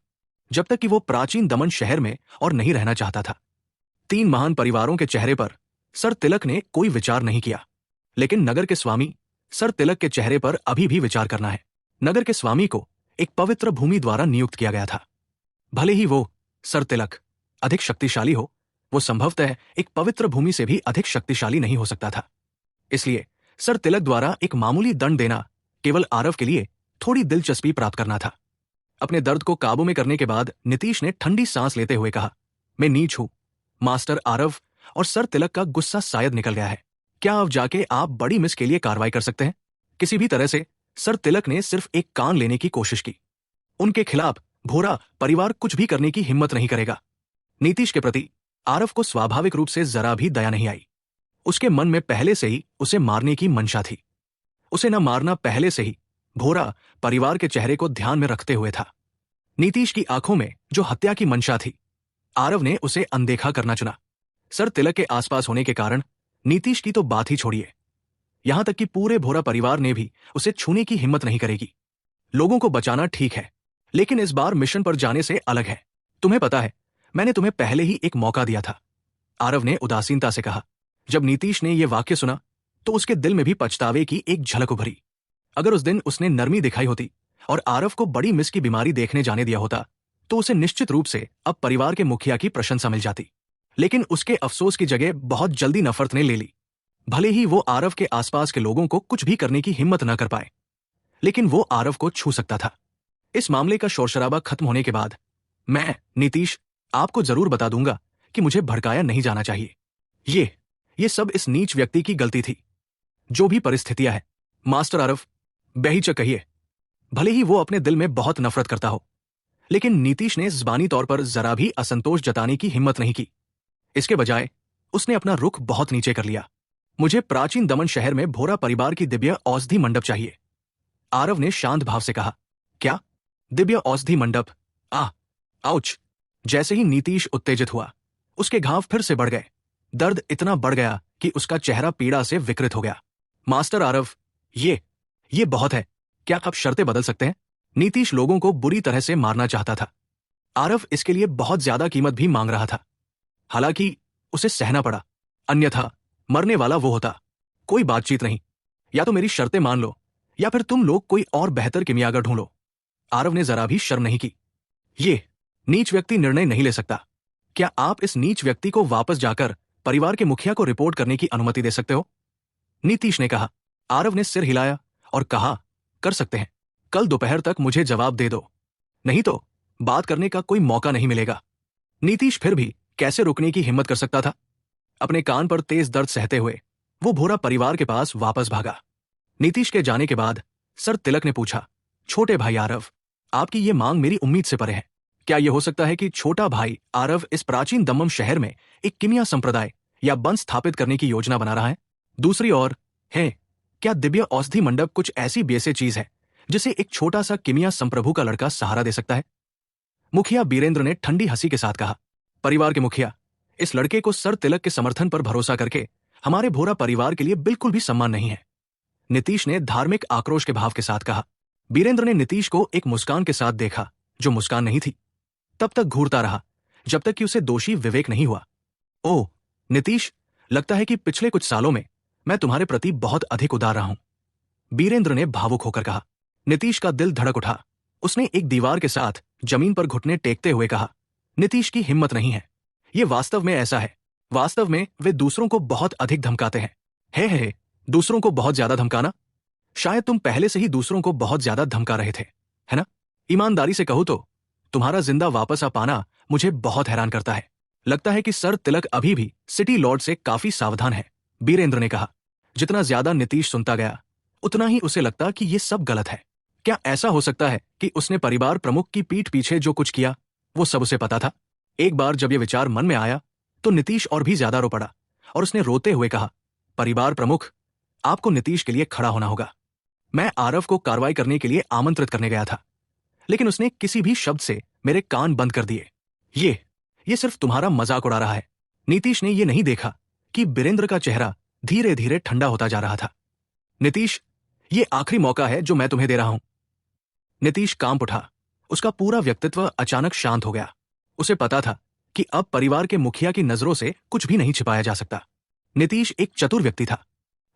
जब तक कि वो प्राचीन दमन शहर में और नहीं रहना चाहता था। तीन महान परिवारों के चेहरे पर सर तिलक ने कोई विचार नहीं किया, लेकिन नगर के स्वामी सर तिलक के चेहरे पर अभी भी विचार करना है। नगर के स्वामी को एक पवित्र भूमि द्वारा नियुक्त किया गया था। भले ही वो सर तिलक अधिक शक्तिशाली हो, वो संभवतः एक पवित्र भूमि से भी अधिक शक्तिशाली नहीं हो सकता था। इसलिए सर तिलक द्वारा एक मामूली दंड देना केवल आरव के लिए थोड़ी दिलचस्पी प्राप्त करना था। अपने दर्द को काबू में करने के बाद नीतीश ने ठंडी सांस लेते हुए कहा, मैं नीच हूं। मास्टर आरव और सर तिलक का गुस्सा शायद निकल गया है। क्या अब जाके आप बड़ी मिस के लिए कार्रवाई कर सकते हैं? किसी भी तरह से सर तिलक ने सिर्फ एक कान लेने की कोशिश की। उनके खिलाफ भोरा परिवार कुछ भी करने की हिम्मत नहीं करेगा। नीतीश के प्रति आरव को स्वाभाविक रूप से जरा भी दया नहीं आई। उसके मन में पहले से ही उसे मारने की मंशा थी। उसे न मारना पहले से ही भोरा परिवार के चेहरे को ध्यान में रखते हुए था। नीतीश की आंखों में जो हत्या की मंशा थी, आरव ने उसे अनदेखा करना चुना। सर तिलक के आसपास होने के कारण नीतीश की तो बात ही छोड़िए, यहां तक कि पूरे भोरा परिवार ने भी उसे छूने की हिम्मत नहीं करेगी। लोगों को बचाना ठीक है, लेकिन इस बार मिशन पर जाने से अलग है। तुम्हें पता है, मैंने तुम्हें पहले ही एक मौका दिया था, आरव ने उदासीनता से कहा। जब नीतीश ने यह वाक्य सुना तो उसके दिल में भी पछतावे की एक झलक उभरी। अगर उस दिन उसने नरमी दिखाई होती और आरव को बड़ी मिस की बीमारी देखने जाने दिया होता तो उसे निश्चित रूप से अब परिवार के मुखिया की प्रशंसा मिल जाती। लेकिन उसके अफसोस की जगह बहुत जल्दी नफरत ने ले ली। भले ही वो आरव के आसपास के लोगों को कुछ भी करने की हिम्मत न कर पाए, लेकिन वो आरव को छू सकता था। इस मामले का शोरशराबा खत्म होने के बाद मैं नीतीश आपको जरूर बता दूंगा कि मुझे भड़काया नहीं जाना चाहिए। ये सब इस नीच व्यक्ति की गलती थी। जो भी परिस्थितियां हैं, मास्टर आरव, बेहिचक कहिए। भले ही वो अपने दिल में बहुत नफरत करता हो, लेकिन नीतीश ने ज़बानी तौर पर जरा भी असंतोष जताने की हिम्मत नहीं की। इसके बजाय उसने अपना रुख बहुत नीचे कर लिया। मुझे प्राचीन दमन शहर में भोरा परिवार की दिव्य औषधि मंडप चाहिए, आरव ने शांत भाव से कहा। क्या? दिव्य औषधि मंडप? आउच! जैसे ही नीतीश उत्तेजित हुआ, उसके घाव फिर से बढ़ गए। दर्द इतना बढ़ गया कि उसका चेहरा पीड़ा से विकृत हो गया। मास्टर आरव, ये बहुत है। क्या आप शर्तें बदल सकते हैं? नीतीश लोगों को बुरी तरह से मारना चाहता था। आरव इसके लिए बहुत ज्यादा कीमत भी मांग रहा था। हालांकि उसे सहना पड़ा, अन्यथा मरने वाला वो होता। कोई बातचीत नहीं, या तो मेरी शर्तें मान लो या फिर तुम लोग कोई और बेहतर किमियागर ढूंढो। आरव ने जरा भी शर्म नहीं की। ये नीच व्यक्ति निर्णय नहीं ले सकता। क्या आप इस नीच व्यक्ति को वापस जाकर परिवार के मुखिया को रिपोर्ट करने की अनुमति दे सकते हो? नीतीश ने कहा। आरव ने सिर हिलाया और कहा, कर सकते हैं। कल दोपहर तक मुझे जवाब दे दो, नहीं तो बात करने का कोई मौका नहीं मिलेगा। नीतीश फिर भी कैसे रुकने की हिम्मत कर सकता था। अपने कान पर तेज दर्द सहते हुए वो भोरा परिवार के पास वापस भागा। नीतीश के जाने के बाद सर तिलक ने पूछा, छोटे भाई आरव, आपकी ये मांग मेरी उम्मीद से परे है। क्या यह हो सकता है कि छोटा भाई आरव इस प्राचीन दम्मम शहर में एक किमिया संप्रदाय या बंद स्थापित करने की योजना बना रहा है? दूसरी ओर है, क्या दिव्य औषधि मंडप कुछ ऐसी बेसे चीज है जिसे एक छोटा सा किमिया संप्रभु का लड़का सहारा दे सकता है? मुखिया बीरेंद्र ने ठंडी हंसी के साथ कहा, परिवार के मुखिया, इस लड़के को सर तिलक के समर्थन पर भरोसा करके हमारे भोरा परिवार के लिए बिल्कुल भी सम्मान नहीं है। नीतीश ने धार्मिक आक्रोश के भाव के साथ कहा। बीरेंद्र ने नीतीश को एक मुस्कान के साथ देखा जो मुस्कान नहीं थी। तब तक घूरता रहा जब तक कि उसे दोषी विवेक नहीं हुआ। ओह नीतीश, लगता है कि पिछले कुछ सालों में मैं तुम्हारे प्रति बहुत अधिक उदार रहा हूं, बीरेंद्र ने भावुक होकर कहा। नीतीश का दिल धड़क उठा। उसने एक दीवार के साथ जमीन पर घुटने टेकते हुए कहा, नीतीश की हिम्मत नहीं है। ये वास्तव में ऐसा है। वास्तव में वे दूसरों को बहुत अधिक धमकाते हैं। है दूसरों को बहुत ज्यादा धमकाना? शायद तुम पहले से ही दूसरों को बहुत ज्यादा धमका रहे थे, है ना? ईमानदारी से कहूं तो तुम्हारा जिंदा वापस आ पाना मुझे बहुत हैरान करता है। लगता है कि सर तिलक अभी भी सिटी लॉर्ड से काफी सावधान है, बीरेंद्र ने कहा। जितना ज्यादा नीतीश सुनता गया उतना ही उसे लगता कि ये सब गलत है। क्या ऐसा हो सकता है कि उसने परिवार प्रमुख की पीठ पीछे जो कुछ किया वो सब उसे पता था? एक बार जब ये विचार मन में आया तो नीतीश और भी ज्यादा रो पड़ा और उसने रोते हुए कहा, परिवार प्रमुख, आपको नीतीश के लिए खड़ा होना होगा। मैं आरव को कार्रवाई करने के लिए आमंत्रित करने गया था, लेकिन उसने किसी भी शब्द से मेरे कान बंद कर दिए। ये सिर्फ तुम्हारा मजाक उड़ा रहा है। नीतीश ने यह नहीं देखा कि बीरेंद्र का चेहरा धीरे धीरे ठंडा होता जा रहा था। नीतीश, ये आखिरी मौका है जो मैं तुम्हें दे रहा हूं। नीतीश कांप उठा। उसका पूरा व्यक्तित्व अचानक शांत हो गया। उसे पता था कि अब परिवार के मुखिया की नजरों से कुछ भी नहीं छिपाया जा सकता। नीतीश एक चतुर व्यक्ति था।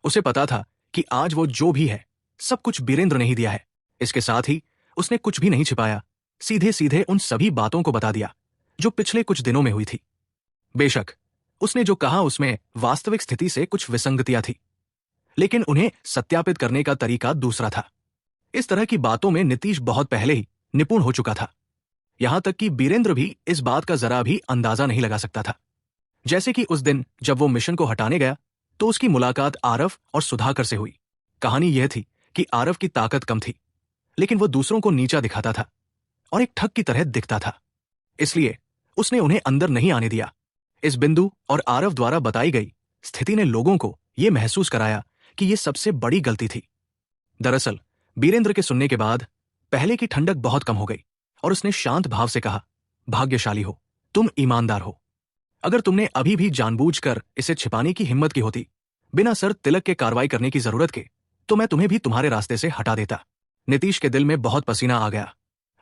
उसे पता था कि आज वो जो भी है सब कुछ बीरेंद्र ने ही दिया है। इसके साथ ही उसने कुछ भी नहीं छिपाया, सीधे सीधे उन सभी बातों को बता दिया जो पिछले कुछ दिनों में हुई थी। बेशक उसने जो कहा उसमें वास्तविक स्थिति से कुछ विसंगतियां थी, लेकिन उन्हें सत्यापित करने का तरीका दूसरा था। इस तरह की बातों में नीतीश बहुत पहले ही निपुण हो चुका था। यहां तक कि बीरेंद्र भी इस बात का जरा भी अंदाजा नहीं लगा सकता था। जैसे कि उस दिन जब वो मिशन को हटाने गया तो उसकी मुलाकात आरव और सुधाकर से हुई। कहानी यह थी कि आरव की ताकत कम थी, लेकिन वो दूसरों को नीचा दिखाता था और एक ठग की तरह दिखता था। इसलिए उसने उन्हें अंदर नहीं आने दिया। इस बिंदु और आरव द्वारा बताई गई स्थिति ने लोगों को यह महसूस कराया कि यह सबसे बड़ी गलती थी। दरअसल बीरेंद्र के सुनने के बाद पहले की ठंडक बहुत कम हो गई और उसने शांत भाव से कहा, भाग्यशाली हो, तुम ईमानदार हो। अगर तुमने अभी भी जानबूझकर इसे छिपाने की हिम्मत की होती, बिना सर तिलक के कार्रवाई करने की जरूरत के, तो मैं तुम्हें भी तुम्हारे रास्ते से हटा देता। नीतीश के दिल में बहुत पसीना आ गया।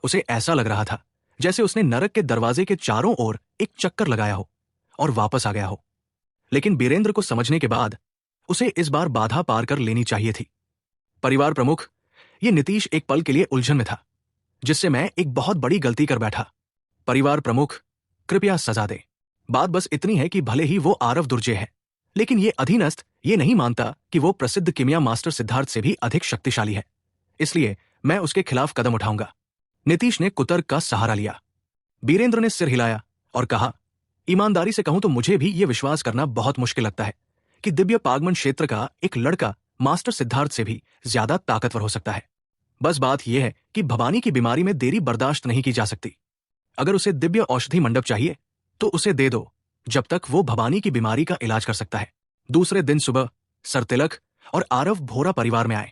उसे ऐसा लग रहा था जैसे उसने नरक के दरवाजे के चारों ओर एक चक्कर लगाया हो और वापस आ गया हो। लेकिन बीरेंद्र को समझने के बाद उसे इस बार बाधा पार कर लेनी चाहिए थी। परिवार प्रमुख, ये नीतीश एक पल के लिए उलझन में था, जिससे मैं एक बहुत बड़ी गलती कर बैठा। परिवार प्रमुख, कृपया सजा दे। बात बस इतनी है कि भले ही वो आरव दुर्जय है, लेकिन ये अधीनस्थ ये नहीं मानता कि वो प्रसिद्ध किमिया मास्टर सिद्धार्थ से भी अधिक शक्तिशाली है। इसलिए मैं उसके खिलाफ कदम उठाऊंगा। नीतीश ने कुतर्क का सहारा लिया। बीरेंद्र ने सिर हिलाया और कहा, ईमानदारी से कहूं तो मुझे भी यह विश्वास करना बहुत मुश्किल लगता है कि दिव्य पागमन क्षेत्र का एक लड़का मास्टर सिद्धार्थ से भी ज्यादा ताकतवर हो सकता है। बस बात यह है कि भवानी की बीमारी में देरी बर्दाश्त नहीं की जा सकती। अगर उसे दिव्य औषधि मंडप चाहिए तो उसे दे दो, जब तक वो भवानी की बीमारी का इलाज कर सकता है। दूसरे दिन सुबह सर तिलक और आरव भोरा परिवार में आए।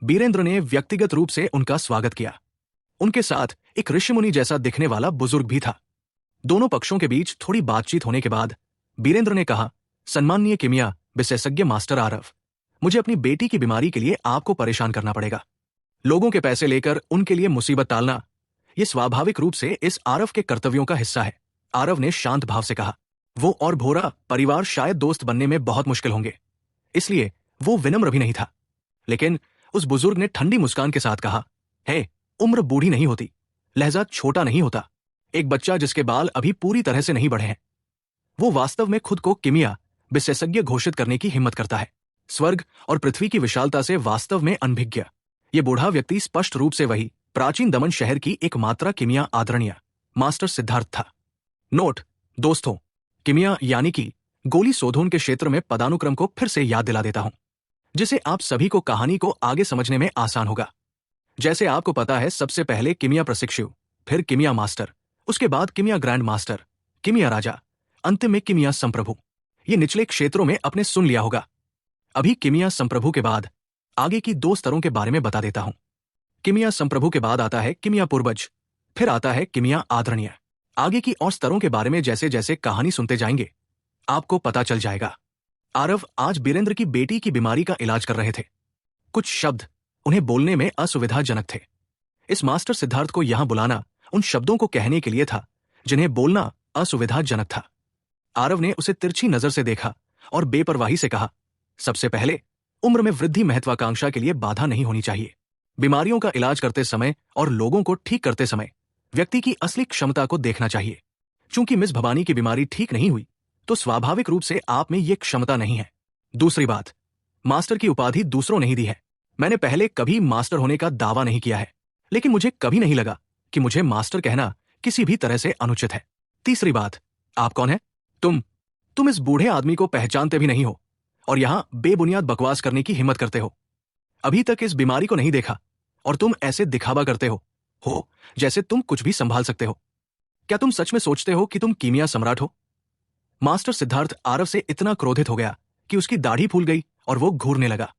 बीरेंद्र ने व्यक्तिगत रूप से उनका स्वागत किया। उनके साथ एक ऋषिमुनि जैसा दिखने वाला बुजुर्ग भी था। दोनों पक्षों के बीच थोड़ी बातचीत होने के बाद बीरेंद्र ने कहा, सम्माननीय किमिया विशेषज्ञ मास्टर आरव, मुझे अपनी बेटी की बीमारी के लिए आपको परेशान करना पड़ेगा। लोगों के पैसे लेकर उनके लिए मुसीबत टालना, यह स्वाभाविक रूप से इस आरव के कर्तव्यों का हिस्सा है। आरव ने शांत भाव से कहा। वो और भोरा परिवार शायद दोस्त बनने में बहुत मुश्किल होंगे, इसलिए वो विनम्र भी नहीं था। लेकिन उस बुजुर्ग ने ठंडी मुस्कान के साथ कहा, हे, उम्र बूढ़ी नहीं होती, लहजा छोटा नहीं होता। एक बच्चा जिसके बाल अभी पूरी तरह से नहीं बढ़े हैं, वो वास्तव में खुद को किमिया विशेषज्ञ घोषित करने की हिम्मत करता है। स्वर्ग और पृथ्वी की विशालता से वास्तव में अनभिज्ञ ये बूढ़ा व्यक्ति स्पष्ट रूप से वही प्राचीन दमन शहर की एकमात्र किमिया आदरणीय मास्टर सिद्धार्थ था। नोट दोस्तों, किमिया यानी कि गोली शोधन के क्षेत्र में पदानुक्रम को फिर से याद दिला देता हूं, जिसे आप सभी को कहानी को आगे समझने में आसान होगा। जैसे आपको पता है, सबसे पहले किमिया प्रशिक्षु, फिर किमिया मास्टर, उसके बाद किमिया ग्रैंड मास्टर, किमिया राजा, अंतिम में किमिया संप्रभु। ये निचले क्षेत्रों में आपने सुन लिया होगा। अभी किमिया संप्रभु के बाद आगे की 2 स्तरों के बारे में बता देता हूं। किमिया संप्रभु के बाद आता है किमिया पूर्वज, फिर आता है किमिया आदरणीय। आगे की और स्तरों के बारे में जैसे जैसे कहानी सुनते जाएंगे आपको पता चल जाएगा। आरव आज बीरेंद्र की बेटी की बीमारी का इलाज कर रहे थे। कुछ शब्द उन्हें बोलने में असुविधाजनक थे। इस मास्टर सिद्धार्थ को यहां बुलाना उन शब्दों को कहने के लिए था जिन्हें बोलना असुविधाजनक था। आरव ने उसे तिरछी नजर से देखा और बेपरवाही से कहा, सबसे पहले उम्र में वृद्धि महत्वाकांक्षा के लिए बाधा नहीं होनी चाहिए। बीमारियों का इलाज करते समय और लोगों को ठीक करते समय व्यक्ति की असली क्षमता को देखना चाहिए। चूंकि मिस भवानी की बीमारी ठीक नहीं हुई, तो स्वाभाविक रूप से आप में यह क्षमता नहीं है। दूसरी बात, मास्टर की उपाधि दूसरों ने ही दी है। मैंने पहले कभी मास्टर होने का दावा नहीं किया है, लेकिन मुझे कभी नहीं लगा कि मुझे मास्टर कहना किसी भी तरह से अनुचित है। तीसरी बात, आप कौन है? तुम इस बूढ़े आदमी को पहचानते भी नहीं हो और यहां बेबुनियाद बकवास करने की हिम्मत करते हो। अभी तक इस बीमारी को नहीं देखा और तुम ऐसे दिखावा करते हो जैसे तुम कुछ भी संभाल सकते हो। क्या तुम सच में सोचते हो कि तुम कीमिया सम्राट हो? मास्टर सिद्धार्थ आरव से इतना क्रोधित हो गया कि उसकी दाढ़ी फूल गई और वो घूरने लगा।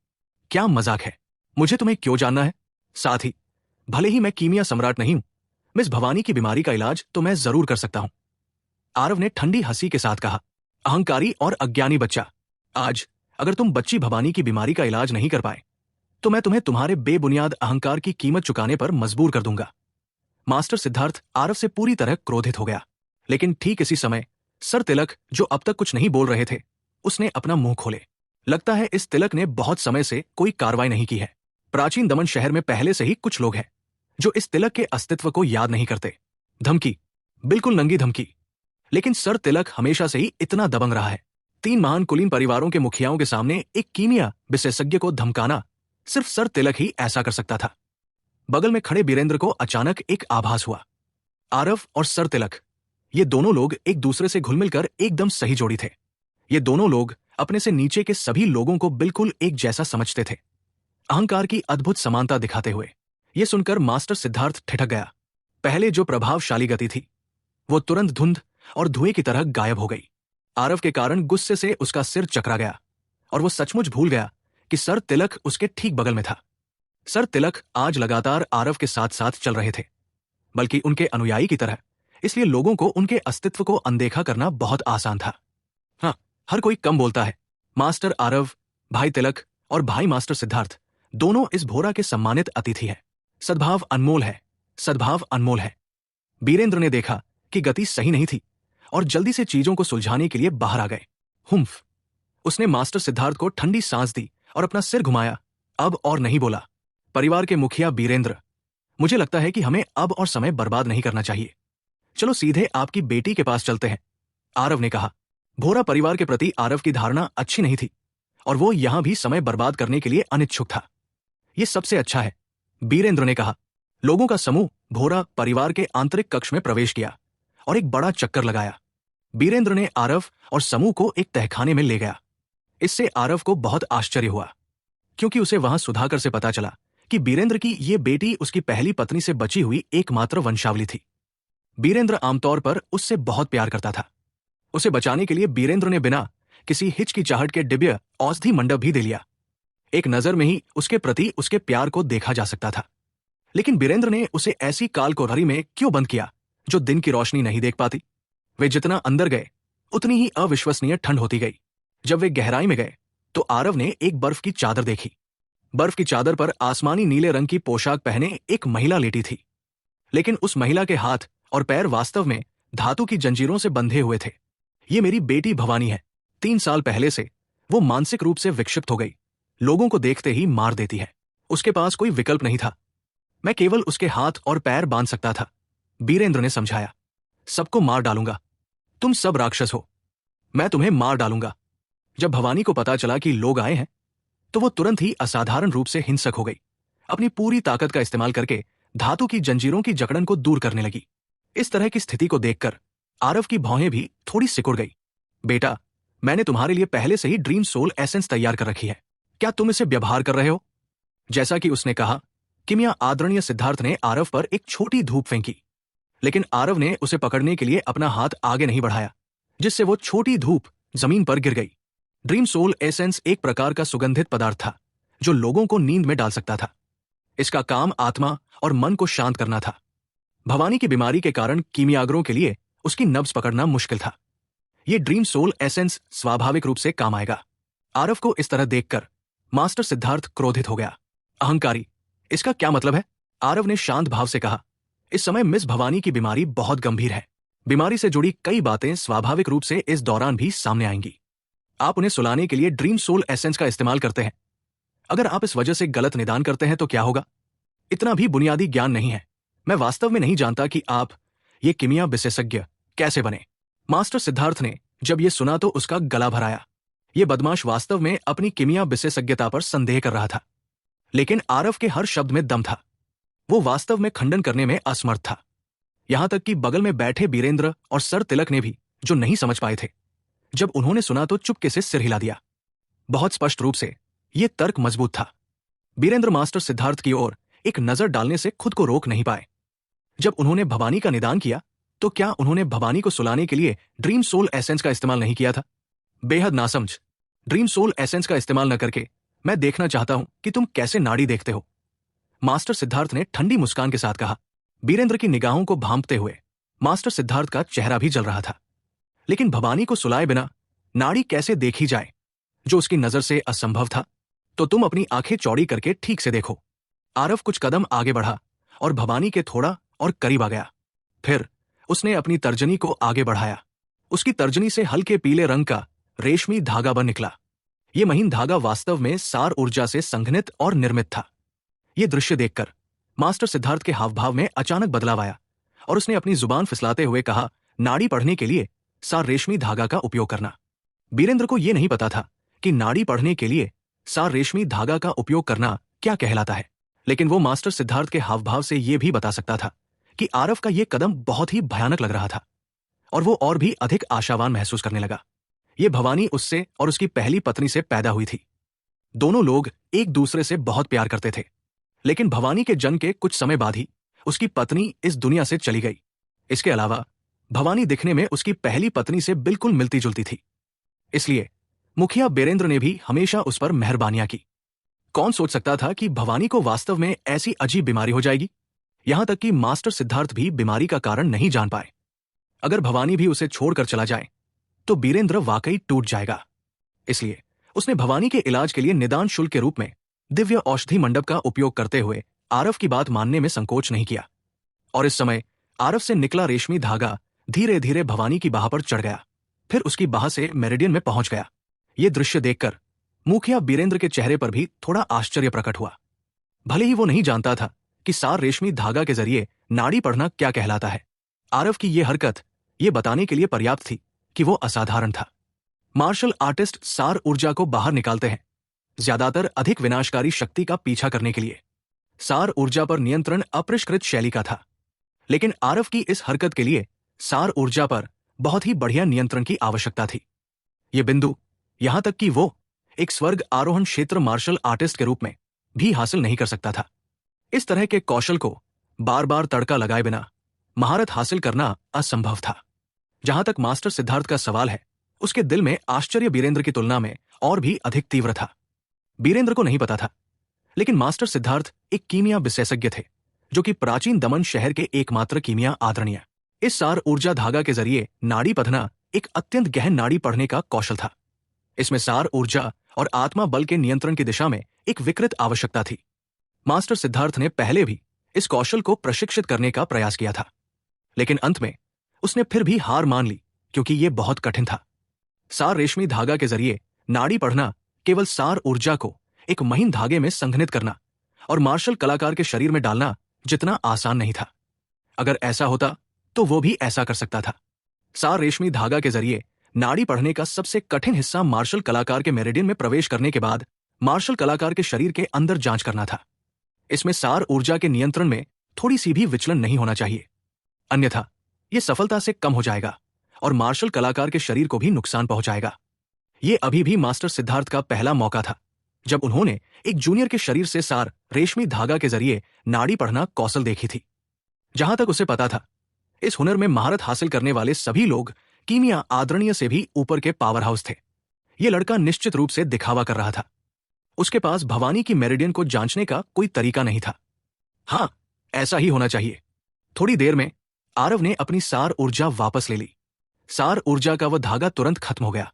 क्या मजाक है? मुझे तुम्हें क्यों जानना है? साथ ही भले ही मैं कीमिया सम्राट नहीं हूं, मिस भवानी की बीमारी का इलाज तो मैं जरूर कर सकता हूं। आरव ने ठंडी हंसी के साथ कहा, अहंकारी और अज्ञानी बच्चा, आज अगर तुम बच्ची भवानी की बीमारी का इलाज नहीं कर पाए तो मैं तुम्हें तुम्हारे बेबुनियाद अहंकार की कीमत चुकाने पर मजबूर कर दूंगा। मास्टर सिद्धार्थ आरव से पूरी तरह क्रोधित हो गया, लेकिन ठीक इसी समय सर तिलक, जो अब तक कुछ नहीं बोल रहे थे, उसने अपना मुंह खोले। लगता है इस तिलक ने बहुत समय से कोई कार्रवाई नहीं की है। प्राचीन दमन शहर में पहले से ही कुछ लोग हैं जो इस तिलक के अस्तित्व को याद नहीं करते। धमकी, बिल्कुल नंगी धमकी। लेकिन सर तिलक हमेशा से ही इतना दबंग रहा है। 3 महान कुलीन परिवारों के मुखियाओं के सामने एक कीमिया विशेषज्ञ को धमकाना सिर्फ सर तिलक ही ऐसा कर सकता था। बगल में खड़े बीरेंद्र को अचानक एक आभास हुआ। आरव और सर तिलक, ये दोनों लोग एक दूसरे से घुल मिलकर एकदम सही जोड़ी थे। ये दोनों लोग अपने से नीचे के सभी लोगों को बिल्कुल एक जैसा समझते थे, अहंकार की अद्भुत समानता दिखाते हुए। यह सुनकर मास्टर सिद्धार्थ ठिठक गया। पहले जो प्रभावशाली गति थी वो तुरंत धुंध और धुएं की तरह गायब हो गई। आरव के कारण गुस्से से उसका सिर चकरा गया और वो सचमुच भूल गया कि सर तिलक उसके ठीक बगल में था। सर तिलक आज लगातार आरव के साथ साथ चल रहे थे, बल्कि उनके अनुयायी की तरह, इसलिए लोगों को उनके अस्तित्व को अनदेखा करना बहुत आसान था। हाँ, हर कोई कम बोलता है। मास्टर आरव, भाई तिलक और भाई मास्टर सिद्धार्थ दोनों इस भोरा के सम्मानित अतिथि हैं। सद्भाव अनमोल है, सद्भाव अनमोल है। बीरेंद्र ने देखा कि गति सही नहीं थी और जल्दी से चीजों को सुलझाने के लिए बाहर आ गए। हुम्फ, उसने मास्टर सिद्धार्थ को ठंडी सांस दी और अपना सिर घुमाया। अब और नहीं बोला। परिवार के मुखिया बीरेंद्र, मुझे लगता है कि हमें अब और समय बर्बाद नहीं करना चाहिए। चलो सीधे आपकी बेटी के पास चलते हैं, आरव ने कहा। भोरा परिवार के प्रति आरव की धारणा अच्छी नहीं थी और वो यहां भी समय बर्बाद करने के लिए अनिच्छुक था। यह सबसे अच्छा है, बीरेंद्र ने कहा। लोगों का समूह भोरा परिवार के आंतरिक कक्ष में प्रवेश किया और एक बड़ा चक्कर लगाया। बीरेंद्र ने आरव और समूह को एक तहखाने में ले गया। इससे आरव को बहुत आश्चर्य हुआ, क्योंकि उसे वहां सुधाकर से पता चला कि बीरेंद्र की ये बेटी उसकी पहली पत्नी से बची हुई एकमात्र वंशावली थी। बीरेंद्र आमतौर पर उससे बहुत प्यार करता था। उसे बचाने के लिए बीरेंद्र ने बिना किसी हिचकिचाहट के दिव्य औषधि मंडप भी दे लिया। एक नजर में ही उसके प्रति उसके प्यार को देखा जा सकता था। लेकिन बीरेंद्र ने उसे ऐसी काल कोठरी में क्यों बंद किया जो दिन की रोशनी नहीं देख पाती? वे जितना अंदर गए उतनी ही अविश्वसनीय ठंड होती गई। जब वे गहराई में गए तो आरव ने एक बर्फ की चादर देखी। बर्फ की चादर पर आसमानी नीले रंग की पोशाक पहने एक महिला लेटी थी, लेकिन उस महिला के हाथ और पैर वास्तव में धातु की जंजीरों से बंधे हुए थे। ये मेरी बेटी भवानी है। 3 साल पहले से वो मानसिक रूप से विक्षिप्त हो गई, लोगों को देखते ही मार देती है। उसके पास कोई विकल्प नहीं था, मैं केवल उसके हाथ और पैर बांध सकता था। बीरेंद्र ने समझाया, सबको मार डालूंगा, तुम सब राक्षस हो, मैं तुम्हें मार डालूंगा। जब भवानी को पता चला कि लोग आए हैं तो वो तुरंत ही असाधारण रूप से हिंसक हो गई। अपनी पूरी ताकत का इस्तेमाल करके धातु की जंजीरों की जकड़न को दूर करने लगी। इस तरह की स्थिति को देखकर आरव की भौहें भी थोड़ी सिकुड़ गई। बेटा, मैंने तुम्हारे लिए पहले से ही ड्रीम सोल एसेंस तैयार कर रखी है, क्या तुम इसे व्यवहार कर रहे हो? जैसा कि उसने कहा, किमिया आदरणीय सिद्धार्थ ने आरव पर एक छोटी धूप फेंकी, लेकिन आरव ने उसे पकड़ने के लिए अपना हाथ आगे नहीं बढ़ाया, जिससे वो छोटी धूप जमीन पर गिर गई। ड्रीम सोल एसेंस एक प्रकार का सुगंधित पदार्थ था जो लोगों को नींद में डाल सकता था। इसका काम आत्मा और मन को शांत करना था। भवानी की बीमारी के कारण कीमियागरों के लिए उसकी नब्ज पकड़ना मुश्किल था। यह ड्रीम सोल एसेंस स्वाभाविक रूप से काम आएगा। आरव को इस तरह देखकर मास्टर सिद्धार्थ क्रोधित हो गया। अहंकारी, इसका क्या मतलब है? आरव ने शांत भाव से कहा, इस समय मिस भवानी की बीमारी बहुत गंभीर है। बीमारी से जुड़ी कई बातें स्वाभाविक रूप से इस दौरान भी सामने आएंगी। आप उन्हें सुलाने के लिए ड्रीम सोल एसेंस का इस्तेमाल करते हैं। अगर आप इस वजह से गलत निदान करते हैं तो क्या होगा? इतना भी बुनियादी ज्ञान नहीं है। मैं वास्तव में नहीं जानता कि आप ये किमिया विशेषज्ञ कैसे बने। मास्टर सिद्धार्थ ने जब ये सुना तो उसका गला भर आया। ये बदमाश वास्तव में अपनी किमिया विशेषज्ञता पर संदेह कर रहा था, लेकिन आरव के हर शब्द में दम था। वो वास्तव में खंडन करने में असमर्थ था। यहां तक कि बगल में बैठे बीरेंद्र और सर तिलक ने भी, जो नहीं समझ पाए थे, जब उन्होंने सुना तो चुपके से सिर हिला दिया। बहुत स्पष्ट रूप से यह तर्क मजबूत था। बीरेंद्र मास्टर सिद्धार्थ की ओर एक नजर डालने से खुद को रोक नहीं पाए। जब उन्होंने भवानी का निदान किया तो क्या उन्होंने भवानी को सुलाने के लिए ड्रीम सोल एसेंस का इस्तेमाल नहीं किया था? बेहद नासमझ। ड्रीम सोल एसेंस का इस्तेमाल न करके मैं देखना चाहता हूं कि तुम कैसे नाड़ी देखते हो, मास्टर सिद्धार्थ ने ठंडी मुस्कान के साथ कहा। बीरेंद्र की निगाहों को भांपते हुए मास्टर सिद्धार्थ का चेहरा भी जल रहा था। लेकिन भवानी को सुलाए बिना नाड़ी कैसे देखी जाए, जो उसकी नजर से असंभव था? तो तुम अपनी आंखें चौड़ी करके ठीक से देखो। आरव कुछ कदम आगे बढ़ा और भवानी के थोड़ा और करीब आ गया। फिर उसने अपनी तर्जनी को आगे बढ़ाया। उसकी तर्जनी से हल्के पीले रंग का रेशमी धागा बन निकला। यह महीन धागा वास्तव में सार ऊर्जा से संघनित और निर्मित था। यह दृश्य देखकर मास्टर सिद्धार्थ के हावभाव में अचानक बदलाव आया और उसने अपनी जुबान फिसलाते हुए कहा, नाड़ी पढ़ने के लिए सार रेशमी धागा का उपयोग करना। बीरेंद्र को यह नहीं पता था कि नाड़ी पढ़ने के लिए सार रेशमी धागा का उपयोग करना क्या कहलाता है, लेकिन वो मास्टर सिद्धार्थ के हावभाव से यह भी बता सकता था कि आरव का यह कदम बहुत ही भयानक लग रहा था और वो और भी अधिक आशावान महसूस करने लगा। ये भवानी उससे और उसकी पहली पत्नी से पैदा हुई थी। दोनों लोग एक दूसरे से बहुत प्यार करते थे, लेकिन भवानी के जन्म के कुछ समय बाद ही उसकी पत्नी इस दुनिया से चली गई। इसके अलावा भवानी दिखने में उसकी पहली पत्नी से बिल्कुल मिलती जुलती थी, इसलिए मुखिया बीरेंद्र ने भी हमेशा उस पर मेहरबानियां की। कौन सोच सकता था कि भवानी को वास्तव में ऐसी अजीब बीमारी हो जाएगी? यहां तक कि मास्टर सिद्धार्थ भी बीमारी का कारण नहीं जान पाए। अगर भवानी भी उसे छोड़कर चला जाए तो बीरेंद्र वाकई टूट जाएगा। इसलिए उसने भवानी के इलाज के लिए निदान शुल्क के रूप में दिव्य औषधि मंडप का उपयोग करते हुए आरव की बात मानने में संकोच नहीं किया। और इस समय आरव से निकला रेशमी धागा धीरे धीरे भवानी की बाह पर चढ़ गया, फिर उसकी बाह से मेरिडियन में पहुंच गया। यह दृश्य देखकर मुखिया बीरेंद्र के चेहरे पर भी थोड़ा आश्चर्य प्रकट हुआ। भले ही वो नहीं जानता था कि सार रेशमी धागा के जरिए नाड़ी पढ़ना क्या कहलाता है, आरव की यह हरकत ये बताने के लिए पर्याप्त थी कि वो असाधारण था। मार्शल आर्टिस्ट सार ऊर्जा को बाहर निकालते हैं, ज्यादातर अधिक विनाशकारी शक्ति का पीछा करने के लिए। सार ऊर्जा पर नियंत्रण अपरिष्कृत शैली का था, लेकिन आरव की इस हरकत के लिए सार ऊर्जा पर बहुत ही बढ़िया नियंत्रण की आवश्यकता थी। ये बिंदु यहां तक कि वो एक स्वर्ग आरोहण क्षेत्र मार्शल आर्टिस्ट के रूप में भी हासिल नहीं कर सकता था। इस तरह के कौशल को बार बार तड़का लगाए बिना महारत हासिल करना असंभव था। जहां तक मास्टर सिद्धार्थ का सवाल है, उसके दिल में आश्चर्य बीरेंद्र की तुलना में और भी अधिक तीव्र था। बीरेंद्र को नहीं पता था, लेकिन मास्टर सिद्धार्थ एक कीमिया विशेषज्ञ थे, जो कि प्राचीन दमन शहर के एकमात्र कीमिया आदरणीय। इस सार ऊर्जा धागा के जरिए नाड़ी पढ़ना एक अत्यंत गहन नाड़ी पढ़ने का कौशल था। इसमें सार ऊर्जा और आत्मा बल के नियंत्रण की दिशा में एक विकृत आवश्यकता थी। मास्टर सिद्धार्थ ने पहले भी इस कौशल को प्रशिक्षित करने का प्रयास किया था, लेकिन अंत में उसने फिर भी हार मान ली क्योंकि यह बहुत कठिन था। सार रेशमी धागा के जरिए नाड़ी पढ़ना केवल सार ऊर्जा को एक महीन धागे में संघनित करना और मार्शल कलाकार के शरीर में डालना जितना आसान नहीं था। अगर ऐसा होता तो वो भी ऐसा कर सकता था। सार रेशमी धागा के जरिए नाड़ी पढ़ने का सबसे कठिन हिस्सा मार्शल कलाकार के मेरिडियन में प्रवेश करने के बाद मार्शल कलाकार के शरीर के अंदर जांच करना था। इसमें सार ऊर्जा के नियंत्रण में थोड़ी सी भी विचलन नहीं होना चाहिए, अन्यथा यह सफलता से कम हो जाएगा और मार्शल कलाकार के शरीर को भी नुकसान पहुंचाएगा। यह अभी भी मास्टर सिद्धार्थ का पहला मौका था जब उन्होंने एक जूनियर के शरीर से सार रेशमी धागा के जरिए नाड़ी पढ़ना कौशल देखी थी। जहां तक उसे पता था, इस हुनर में महारत हासिल करने वाले सभी लोग कीमिया आदरणीय से भी ऊपर के पावर हाउस थे। यह लड़का निश्चित रूप से दिखावा कर रहा था। उसके पास भवानी की मेरिडियन को जांचने का कोई तरीका नहीं था। हां, ऐसा ही होना चाहिए। थोड़ी देर में आरव ने अपनी सार ऊर्जा वापस ले ली। सार ऊर्जा का वह धागा तुरंत खत्म हो गया।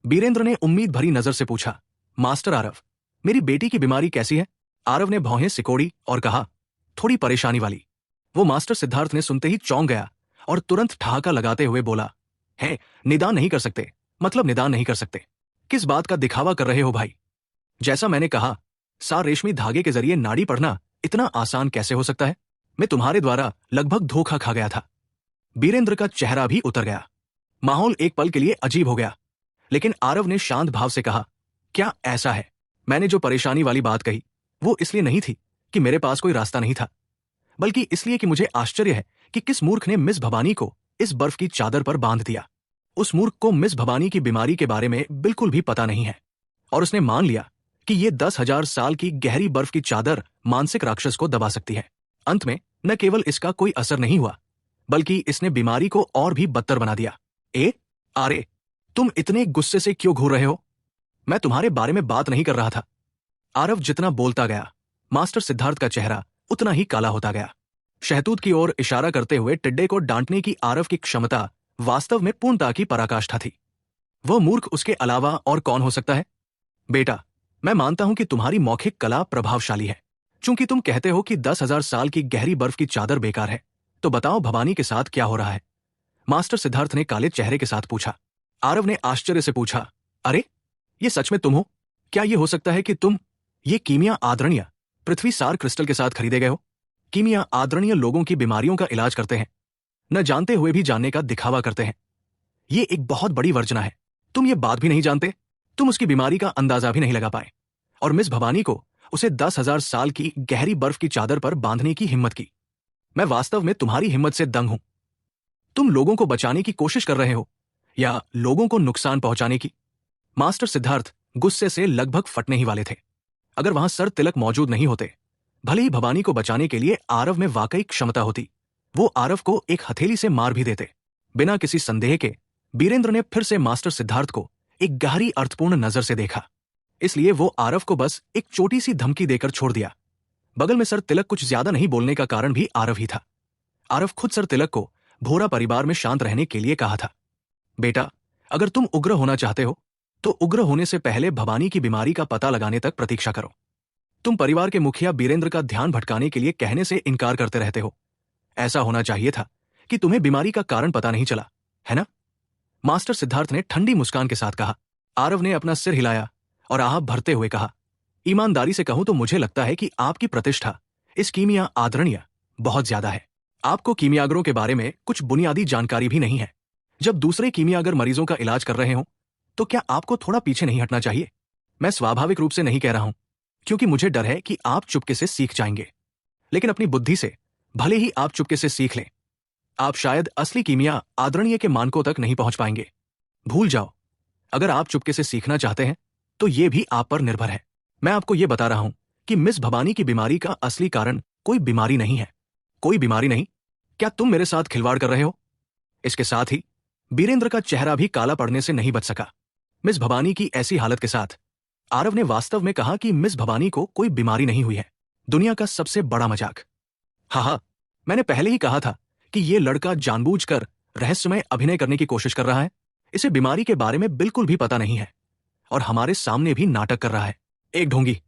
बीरेंद्र ने उम्मीद भरी नजर से पूछा, मास्टर आरव, मेरी बेटी की बीमारी कैसी है? आरव ने भौहें सिकोड़ी और कहा, थोड़ी परेशानी वाली। वो मास्टर सिद्धार्थ ने सुनते ही चौंक गया और तुरंत ठहाका लगाते हुए बोला, है, निदान नहीं कर सकते? मतलब निदान नहीं कर सकते? किस बात का दिखावा कर रहे हो भाई? जैसा मैंने कहा, सार रेशमी धागे के जरिए नाड़ी पढ़ना इतना आसान कैसे हो सकता है? मैं तुम्हारे द्वारा लगभग धोखा खा गया था। बीरेंद्र का चेहरा भी उतर गया। माहौल एक पल के लिए अजीब हो गया, लेकिन आरव ने शांत भाव से कहा, क्या ऐसा है? मैंने जो परेशानी वाली बात कही वो इसलिए नहीं थी कि मेरे पास कोई रास्ता नहीं था, बल्कि इसलिए कि मुझे आश्चर्य है कि किस मूर्ख ने मिस भवानी को इस बर्फ की चादर पर बांध दिया। उस मूर्ख को मिस भवानी की बीमारी के बारे में बिल्कुल भी पता नहीं है और उसने मान लिया कि ये 10,000 साल की गहरी बर्फ की चादर मानसिक राक्षस को दबा सकती है। अंत में न केवल इसका कोई असर नहीं हुआ, बल्कि इसने बीमारी को और भी बदतर बना दिया। अरे, तुम इतने गुस्से से क्यों घूर रहे हो? मैं तुम्हारे बारे में बात नहीं कर रहा था। आरव जितना बोलता गया, मास्टर सिद्धार्थ का चेहरा उतना ही काला होता गया। शहतूत की ओर इशारा करते हुए टिड्डे को डांटने की आरव की क्षमता वास्तव में पूर्णता की पराकाष्ठा थी। वह मूर्ख उसके अलावा और कौन हो सकता है? बेटा, मैं मानता हूं कि तुम्हारी मौखिक कला प्रभावशाली है। चूंकि तुम कहते हो कि 10,000 साल की गहरी बर्फ की चादर बेकार है, तो बताओ भवानी के साथ क्या हो रहा है? मास्टर सिद्धार्थ ने काले चेहरे के साथ पूछा। आरव ने आश्चर्य से पूछा, अरे, ये सच में तुम हो? क्या ये हो सकता है कि तुम ये कीमिया आदरणीय पृथ्वी सार क्रिस्टल के साथ खरीदे गए हो? कीमिया आदरणीय लोगों की बीमारियों का इलाज करते हैं, न जानते हुए भी जानने का दिखावा करते हैं। ये एक बहुत बड़ी वर्जना है। तुम ये बात भी नहीं जानते, तुम उसकी बीमारी का अंदाजा भी नहीं लगा पाए और मिस भवानी को उसे 10,000 साल की गहरी बर्फ की चादर पर बांधने की हिम्मत की। मैं वास्तव में तुम्हारी हिम्मत से दंग हूं। तुम लोगों को बचाने की कोशिश कर रहे हो या लोगों को नुकसान पहुंचाने की? मास्टर सिद्धार्थ गुस्से से लगभग फटने ही वाले थे। अगर वहां सर तिलक मौजूद नहीं होते, भले ही भवानी को बचाने के लिए आरव में वाकई क्षमता होती, वो आरव को एक हथेली से मार भी देते। बिना किसी संदेह के बीरेंद्र ने फिर से मास्टर सिद्धार्थ को एक गहरी अर्थपूर्ण नजर से देखा, इसलिए वो आरव को बस एक छोटी सी धमकी देकर छोड़ दिया। बगल में सर तिलक कुछ ज्यादा नहीं बोलने का कारण भी आरव ही था। आरव खुद सर तिलक को भोरा परिवार में शांत रहने के लिए कहा था, बेटा, अगर तुम उग्र होना चाहते हो तो उग्र होने से पहले भवानी की बीमारी का पता लगाने तक प्रतीक्षा करो। तुम परिवार के मुखिया बीरेंद्र का ध्यान भटकाने के लिए कहने से इनकार करते रहते हो। ऐसा होना चाहिए था कि तुम्हें बीमारी का कारण पता नहीं चला, है ना? मास्टर सिद्धार्थ ने ठंडी मुस्कान के साथ कहा। आरव ने अपना सिर हिलाया और आह भरते हुए कहा, ईमानदारी से कहूं तो मुझे लगता है कि आपकी प्रतिष्ठा इस कीमिया आदरणीय बहुत ज्यादा है। आपको कीमियागरों के बारे में कुछ बुनियादी जानकारी भी नहीं है। जब दूसरे कीमियागर मरीजों का इलाज कर रहे हो तो क्या आपको थोड़ा पीछे नहीं हटना चाहिए? मैं स्वाभाविक रूप से नहीं कह रहा हूं, क्योंकि मुझे डर है कि आप चुपके से सीख जाएंगे, लेकिन अपनी बुद्धि से भले ही आप चुपके से सीख लें, आप शायद असली कीमिया आदरणीय के मानकों तक नहीं पहुंच पाएंगे। भूल जाओ, अगर आप चुपके से सीखना चाहते हैं तो यह भी आप पर निर्भर है। मैं आपको यह बता रहा हूं कि मिस भवानी की बीमारी का असली कारण कोई बीमारी नहीं है। कोई बीमारी नहीं? क्या तुम मेरे साथ खिलवाड़ कर रहे हो? इसके साथ ही बीरेंद्र का चेहरा भी काला पड़ने से नहीं बच सका। मिस भवानी की ऐसी हालत के साथ आरव ने वास्तव में कहा कि मिस भवानी को कोई बीमारी नहीं हुई है। दुनिया का सबसे बड़ा मजाक। हाँ, मैंने पहले ही कहा था कि यह लड़का जानबूझकर रहस्यमय अभिनय करने की कोशिश कर रहा है। इसे बीमारी के बारे में बिल्कुल भी पता नहीं है और हमारे सामने भी नाटक कर रहा है। एक ढोंगी